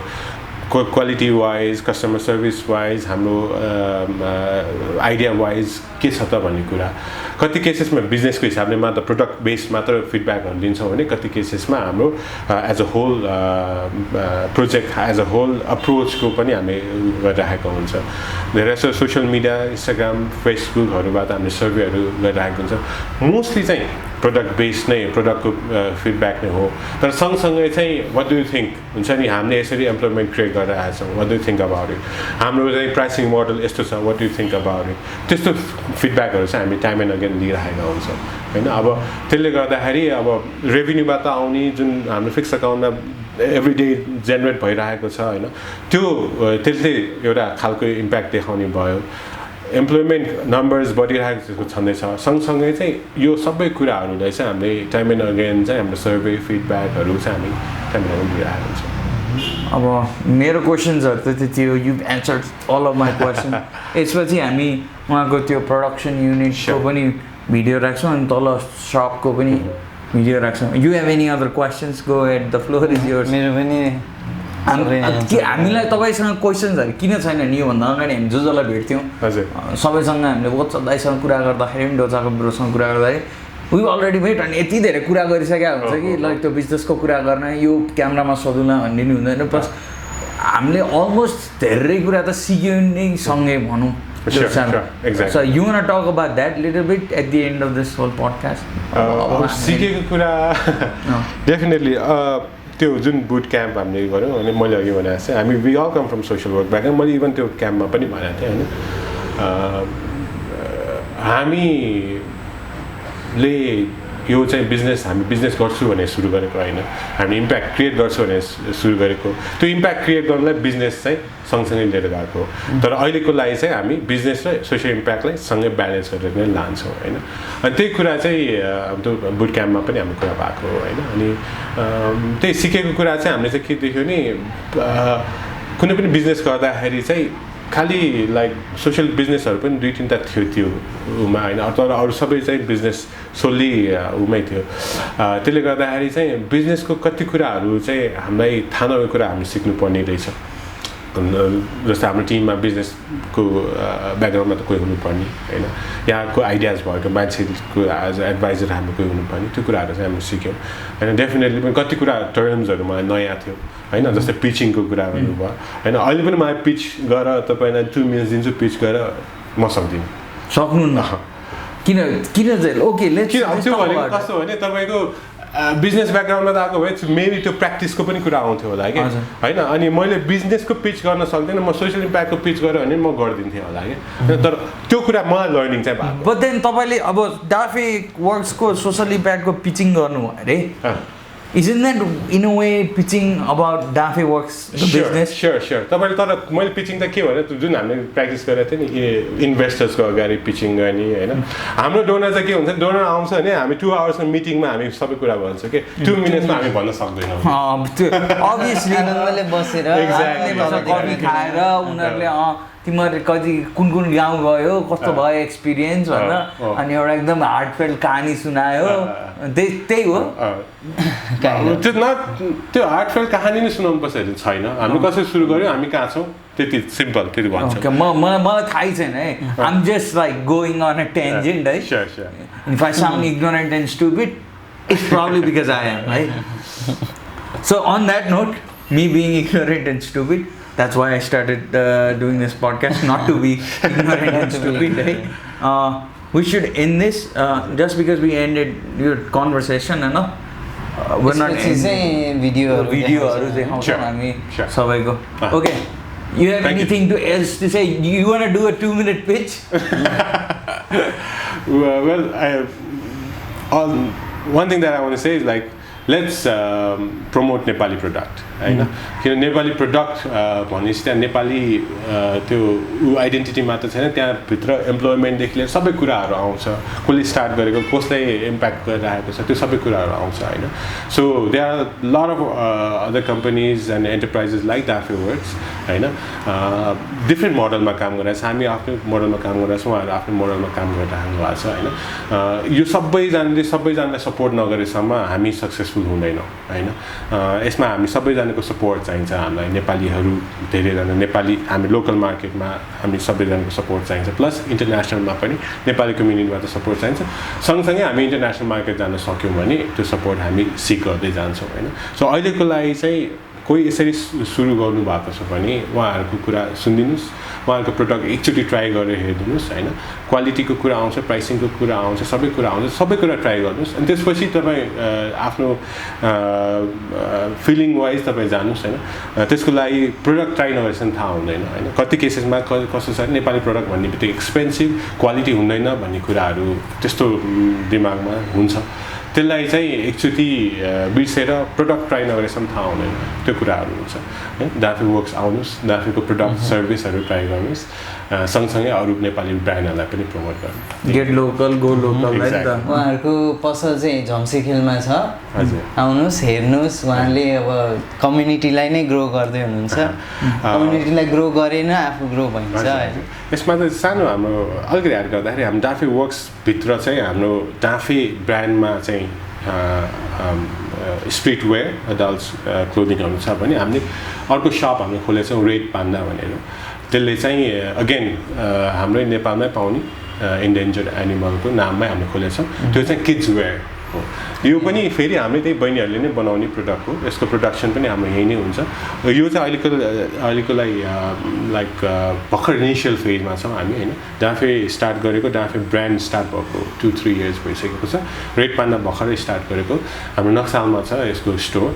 quality wise customer service wise हाम्रो आइडिया वाइज के छ त भन्ने कुरा कति केसेसमा बिजनेसको हिसाबले मात्र प्रोडक्ट बेस्ड मात्र फिडब्याकहरू दिन्छौँ भने कति केसेसमा हाम्रो as a whole project as a whole अप्रोचको पनि हामी गरिरहेको हुन्छ धेरै जस्तो सोसियल मिडिया इन्स्टाग्राम फेसबुकहरूबाट हामीले सर्वेहरू गरिरहेको हुन्छ मोस्टली चाहिँ प्रोडक्ट बेस्ड नै प्रोडक्टको फिडब्याक नै हो तर सँगसँगै चाहिँ वाट डु यु थिङ्क हुन्छ नि हामीले यसरी इम्प्लोइमेन्ट क्रिएट गरेर आएको छौँ what do you think about it हाम्रो चाहिँ प्राइसिङ मोडल यस्तो छ what do you think about it त्यस्तो फिडब्याकहरू चाहिँ हामी टाइम एन्ड अगेन लिइरहेका हुन्छौँ होइन अब त्यसले गर्दाखेरि अब रेभेन्यूबाट आउने जुन हाम्रो फिक्स अकाउन्टमा एभ्री डे जेनेरेट भइरहेको छ होइन त्यसले एउटा खालको इम्प्याक्ट देखाउने भयो इम्प्लोइमेन्ट नम्बर्स बढिरहेको छँदैछ सँगसँगै चाहिँ यो सबै कुराहरूलाई चाहिँ हामीले टाइम एन्ड अगेन चाहिँ हाम्रो सर्वे फिडब्याकहरू चाहिँ हामी टाइम एन्ड अगेन लिइरहेको हुन्छौँ अब मेरो क्वेसन्सहरू त त्यति हो you answered all of my question यसपछि हामी उहाँको त्यो प्रडक्सन युनिटको पनि भिडियो राख्छौँ अनि तल सपको पनि भिडियो राख्छौँ you have any other questions go at the floor is yours मेरो पनि हामीलाई तपाईँसँग क्वेसन्सहरू किन छैन नि योभन्दा अगाडि हामी जसलाई भेट्थ्यौँ सबैसँग हामीले वत्स दाइसँग कुरा गर्दाखेरि पनि डोचाको ब्रोसँग कुरा गर्दाखेरि वी अलरेडी भेट अनि यति धेरै कुरा गरिसकेका हुन्छ कि लाइक त्यो बिजनेसको कुरा गर्न यो क्यामेरामा सोधौँला भन्ने नि हुँदैन प्लस हामीले अलमोस्ट धेरै कुरा त सिक्यौँ नै सँगै भनौँ So you want to talk about that little bit at the end of this whole podcast? सिकेको कुरा डेफिनेटली त्यो जुन बुट क्याम्प हामीले गऱ्यौँ अनि मैले अघि भनेको चाहिँ हामी we all come from social work background मैले इभन त्यो क्याम्पमा पनि भनेको थिएँ होइन हामीले यो चाहिँ हामी बिजनेस गर्छु भनेर सुरु गरेको होइन हामी इम्प्याक्ट क्रिएट गर्छु भनेर सुरु गरेको त्यो इम्प्याक्ट क्रिएट गर्नलाई बिजनेस चाहिँ सँगसँगै लिएर गएको तर अहिलेको लागि चाहिँ हामी बिजनेस र सोसियल इम्प्याक्टलाई सँगै ब्यालेन्स गरेर नै लान्छौँ होइन अनि त्यही कुरा चाहिँ त्यो बुट क्याम्पमा पनि हाम्रो कुरा भएको होइन अनि त्यही सिकेको कुरा चाहिँ हामीले चाहिँ के देख्यो नि कुनै पनि बिजनेस गर्दाखेरि चाहिँ खालि लाइक सोसियल बिजनेसहरू पनि 2-3टा थियो त्यो उमा होइन तर अरू सबै चाहिँ बिजनेस सोल्ली उमै थियो त्यसले गर्दाखेरि चाहिँ बिजनेसको कति कुराहरू चाहिँ हामीलाई थाहा नभएको कुरा हामी सिक्नुपर्ने रहेछ जस्तै हाम्रो टिममा बिजनेसको ब्याकग्राउन्डमा त कोही हुनुपर्ने होइन यहाँको आइडियाज भएको मान्छेको एज एडभाइजर हाम्रो कोही हुनुपर्ने त्यो कुराहरू चाहिँ हामीले सिक्यौँ होइन डेफिनेटली पनि कति कुरा टर्म्सहरू मलाई नयाँ थियो होइन जस्तै पिचिङको कुरा गर्नुभयो होइन अहिले पनि मलाई पिच गर तपाईँलाई 2 मिनट दिन्छु पिच गर म सक्दिनँ सक्नुहुन्न किन चाहिँ ओके किन त्यो भनेको कस्तो भने तपाईँको बिजनेस ब्याकग्राउन्डमा त आएको भए मेबी त्यो प्र्याक्टिसको पनि कुरा आउँथ्यो होला कि होइन अनि मैले बिजनेसको पिच गर्न सक्दिनँ म सोसियल इम्प्याक्टको पिच गरेँ भने म गरिदिन्थेँ होला कि तर त्यो कुरा मलाई लर्निङ चाहिँ भएको बट देन तपाईँले अब डाफे वर्क्सको सोसियल इम्प्याक्टको पिचिङ गर्नु अरे Isn't that in a way pitching about DANFE works the business? Sure. तपाईले तर मैले पिचिङ त के भने जुन हामीले प्र्याक्टिस गरेको थियौँ नि इन्भेस्टर्सको अगाडि पिचिङ गर्ने होइन हाम्रो डोनर चाहिँ के हुन्छ डोनर आउँछ भने हामी 2 आवर्सको मिटिङमा हामी सबै कुरा भन्छौँ कि 2 मिनटमा हामी भन्न सक्दैनौँ अभियसली आनन्दले बसेर कफी खाएर उनीहरूले तिमीहरूले कति कुन गाउँ गयो कस्तो भयो एक्सपिरियन्स भनेर अनि एउटा एकदम हार्टफेल्ट कहानी सुनायो त्यही हो त्यो हार्टफेल्ट कहानी नै सुनाउनु पर्छ छैन हामी कसरी सुरु गर्यो हामी कहाँ छौँ त्यति सिम्पल त्यति भन्छ मलाई थाहै छैन है I'm just like going on a tangent है if I sound ignorant and stupid it's probably because I am है so on that note me being ignorant and stupid That's why I started doing this podcast, not to be ignorant and stupid. Right? We should end this just because we ended your conversation, no? We're not ending video. Sure. Okay. You have anything else to say? You want to do a 2-minute pitch? Well, one thing that I want to say is like, let's promote Nepali product. होइन किन Nepali product भनेपछि त्यहाँ नेपाली त्यो identity मात्र छैन त्यहाँभित्र इम्प्लोइमेन्टदेखि लिएर सबै कुराहरू आउँछ कसले स्टार्ट गरेको कसलाई इम्प्याक्ट गरिरहेको छ त्यो सबै कुराहरू आउँछ होइन so they are lot of other companies and enterprises like Danphe works होइन डिफ्रेन्ट मोडलमा काम गरिरहेको छ हामी आफ्नो मोडलमा काम गरिरहेको छौँ उहाँहरू आफ्नो मोडलमा काम गरिरहनु भएको छ होइन यो सबैजनालाई सपोर्ट नगरेसम्म हामी सक्सेसफुल हुँदैनौँ होइन यसमा हामी सबैजना को सपोर्ट चाहिन्छ हामीलाई नेपालीहरू धेरैजना नेपाली हामी लोकल मार्केटमा हामी सबैजनाको सपोर्ट चाहिन्छ प्लस इन्टरनेसनलमा पनि नेपाली कम्युनिटीबाट सपोर्ट चाहिन्छ सँगसँगै हामी इन्टरनेसनल मार्केट जान सक्यौँ भने त्यो सपोर्ट हामी सिक गर्दै जान्छौँ होइन सो अहिलेको लागि चाहिँ कोही यसरी सुरु गर्नुभएको छ भने उहाँहरूको कुरा सुनिदिनुहोस् उहाँहरूको प्रडक्ट एकचोटि ट्राई गरेर हेरिदिनुहोस् होइन क्वालिटीको कुरा आउँछ प्राइसिङको कुरा आउँछ सबै कुरा ट्राई गर्नुहोस् अनि त्यसपछि तपाईँ आफ्नो फिलिङ वाइज तपाईँ जानुहोस् होइन त्यसको लागि प्रडक्ट ट्राई नगरेसम्म थाहा हुँदैन होइन कति केसेसमा कस्तो छ नेपाली प्रडक्ट भन्ने बित्तिकै एक्सपेन्सिभ क्वालिटी हुँदैन भन्ने कुराहरू त्यस्तो दिमागमा हुन्छ त्यसलाई चाहिँ एकचोटि बिर्सेर प्रडक्ट ट्राई नगरेसम्म थाहा हुँदैन त्यो कुराहरू हुन्छ है डाफे वर्क्स आउनुहोस् डाफेको प्रडक्ट सर्भिसहरू ट्राई गर्नुहोस् सँगसँगै अरू नेपाली ब्रान्डहरूलाई पनि प्रमोट गर्नु गेट लोकल गो लोकल उहाँहरूको पसल चाहिँ झम्सीखेलमा छ आउनुहोस् हेर्नुहोस् उहाँले अब कम्युनिटीलाई नै ग्रो गर्दै हुनुहुन्छ कम्युनिटीलाई ग्रो गरेन आफू ग्रो भइन्छ यसमा त सानो हाम्रो अलिकति एड गर्दाखेरि हाम्रो डाफे वर्क्सभित्र चाहिँ हाम्रो डाफे ब्रान्डमा चाहिँ स्ट्रिट वेयर एडल्ट्स क्लोदिङहरू छ भने हामीले अर्को सप हामीले खोलेको छौँ रेड पान्डा भनेर त्यसले चाहिँ अगेन हाम्रै नेपालमै पाउने इन्डेन्जर्ड एनिमलको नाममै हामीले खोलेको छौँ त्यो चाहिँ किड्स वेयर हो यो पनि फेरि हामीले त्यही बहिनीहरूले नै बनाउने प्रडक्ट हो यसको प्रोडक्सन पनि हाम्रो यही नै हुन्छ यो चाहिँ अहिलेको लाइक भर्खर इनिसियल फेजमा छौँ हामी होइन डाफे स्टार्ट गरेको डाफे ब्रान्ड स्टार्ट भएको 2-3 इयर्स भइसकेको छ रेड पान्डा भर्खरै स्टार्ट गरेको हाम्रो नक्सालमा छ यसको स्टोर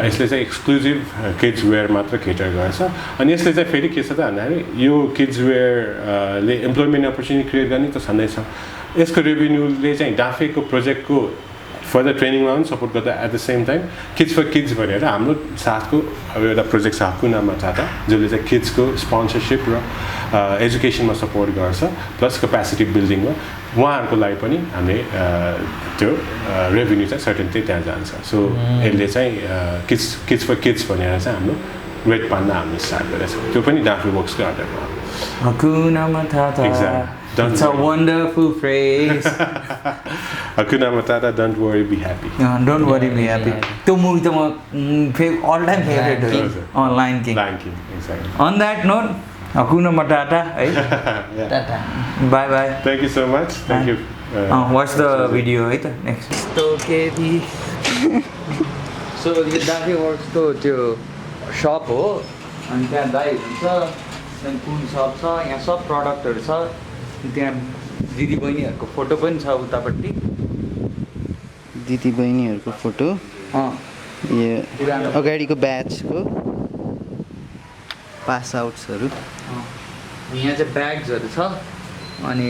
यसले चाहिँ एक्सक्लुजिभ किड्स वेयर मात्र केटर गर्छ अनि यसले चाहिँ फेरि के छ त भन्दाखेरि यो किड्स वेयरले इम्प्लोइमेन्ट अपर्च्युनिटी क्रिएट गर्ने त छँदैछ यसको रेभेन्यूले चाहिँ डाफेको प्रोजेक्टको फर्दर ट्रेनिङमा पनि सपोर्ट गर्दा at the same time kids for kids भनेर हाम्रो साथको अब एउटा प्रोजेक्ट छ कुनामा छ जसले चाहिँ किड्सको स्पोन्सरसिप र एजुकेसनमा सपोर्ट गर्छ प्लस क्यापेसिटी बिल्डिङमा उहाँहरूको लागि पनि हामीले त्यो रेभेन्यू चाहिँ सर्टेन त्यहाँ जान्छ सो यसले चाहिँ किड्स फर किड्स भनेर चाहिँ हाम्रो रेड पान्डा हामीले स्टार्ट गरेको छौँ त्यो पनि डान्फे वर्क्सको अन्डरमा हो Hakuna Matata. Exactly. It's a wonderful phrase. Hakuna Matata, don't worry, be happy. Don't worry, be happy. त्यो मुभी त म all time favorite हो Lion King. Lion King, exactly. On that note, Hakuna Matata, है Yeah. Tata Bye bye. Thank you so much. Thank you. Watch the video है त next. So केही So यो डान्फे वर्क्सको त्यो सप हो अनि त्यहाँ दाइ हुन्छ त्यहाँ कुन सप छ यहाँ सब प्रडक्टहरू छ त्यहाँ दिदी बहिनीहरूको फोटो पनि छ उतापट्टि दिदी बहिनीहरूको फोटो अँ यो पुरानो अगाडिको ब्याचको पास आउट्सहरू यहाँ चाहिँ ब्याग्सहरू छ अनि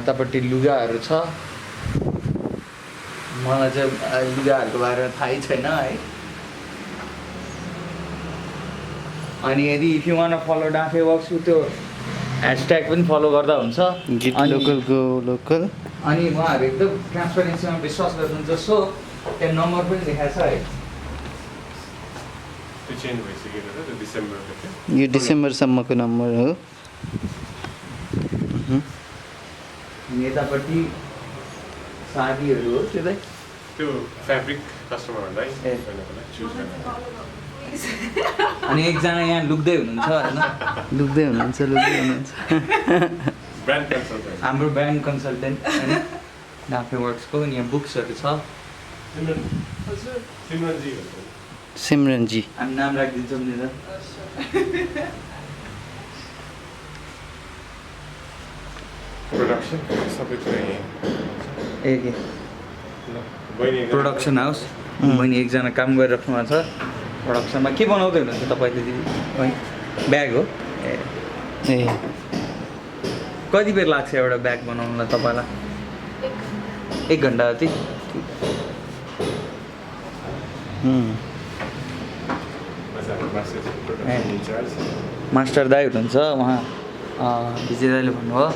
यतापट्टि लुगाहरू छ मलाई चाहिँ लुगाहरूको बारेमा थाहै छैन है अनि यदि if you want follow Danphe works त्यो ह्यासट्याग पनि फलो गर्दा हुन्छ गेट लोकल गो लोकल अनि उहाँहरू एकदम ट्रान्सपेरेन्सीमा विश्वास गर्नुहुन्छ सो त्यहाँ नम्बर पनि देखाएको छ है त्यो चेन्ज भइसक्यो त्यो डिसेम्बरको थियो यो डिसेम्बरसम्मको नम्बर हो अनि यतापट्टि साडीहरू हो त्यो चाहिँ त्यो फेब्रिक कस्टमरहरूलाई ए। चुज गर्नु अनि एकजना यहाँ लुक्दै हुनुहुन्छ होइन लुक्दै हुनुहुन्छ ब्रान्ड कन्सल्टेन्ट हाम्रो ब्याङ्क कन्सल्टेन्ट होइन डान्फे वर्क्सको अनि यहाँ बुक्सहरू छ सिमरनजी भन्छ सिमरनजी हामी नाम राखिदिन्छौँ नि त प्रोडक्सन सबै कुरा यहीँ ए के बहिनी प्रोडक्सन हाउस बहिनी एकजना काम गरिराख्नु भएको छ प्रोडक्सनमा के बनाउँदै हुनुहुन्छ तपाईँले दिदी है ब्याग हो ए ए कति बेर लाग्छ एउटा ब्याग बनाउनुलाई तपाईँलाई 1 घन्टा जति मास्टर दाई हुनुहुन्छ उहाँ विजय दाईले भन्नुभयो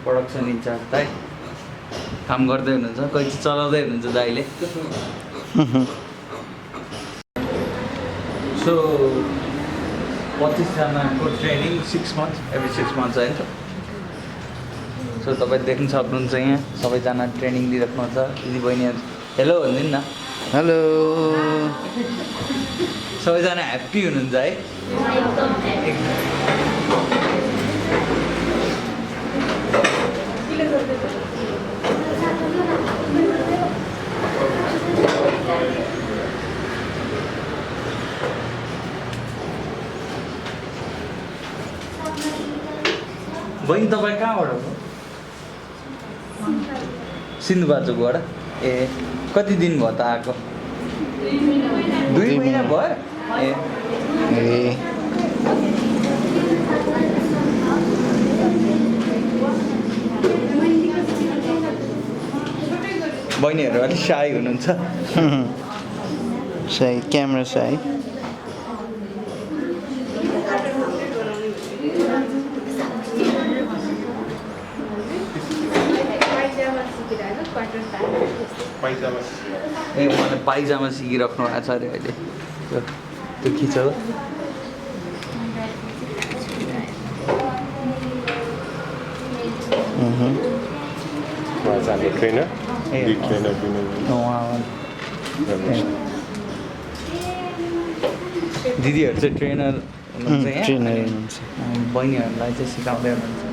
प्रोडक्सन इन्चार्ज दाई काम गर्दै हुनुहुन्छ कैँची चलाउँदै हुनुहुन्छ दाईले सो 25जनाको ट्रेनिङ 6 मन्थ्स एभ्री 6 मन्थ्स होइन सो तपाईँ देख्न सक्नुहुन्छ यहाँ सबैजना ट्रेनिङ दिइराख्नुहुन्छ दिदी बहिनीहरू हेलो भनिदिनु न हेलो सबैजना ह्याप्पी हुनुहुन्छ है बहिनी तपाईँ कहाँबाट हो सिन्धुपाल्चोकबाट ए कति दिन भयो त आएको 2 महिना भयो ए ए बहिनीहरू अलिक साई हुनुहुन्छ साई क्यामेरा साई ए उहाँले पाइजामा सिकिराख्नु भएको छ अरे अहिले त्यो खिच हो हाम्रो ट्रेनर ए ट्रेनर दिदीहरू चाहिँ ट्रेनर हुनुहुन्छ यहाँ ट्रेनर हुनुहुन्छ बहिनीहरूलाई चाहिँ सिकाउँदै हुनुहुन्छ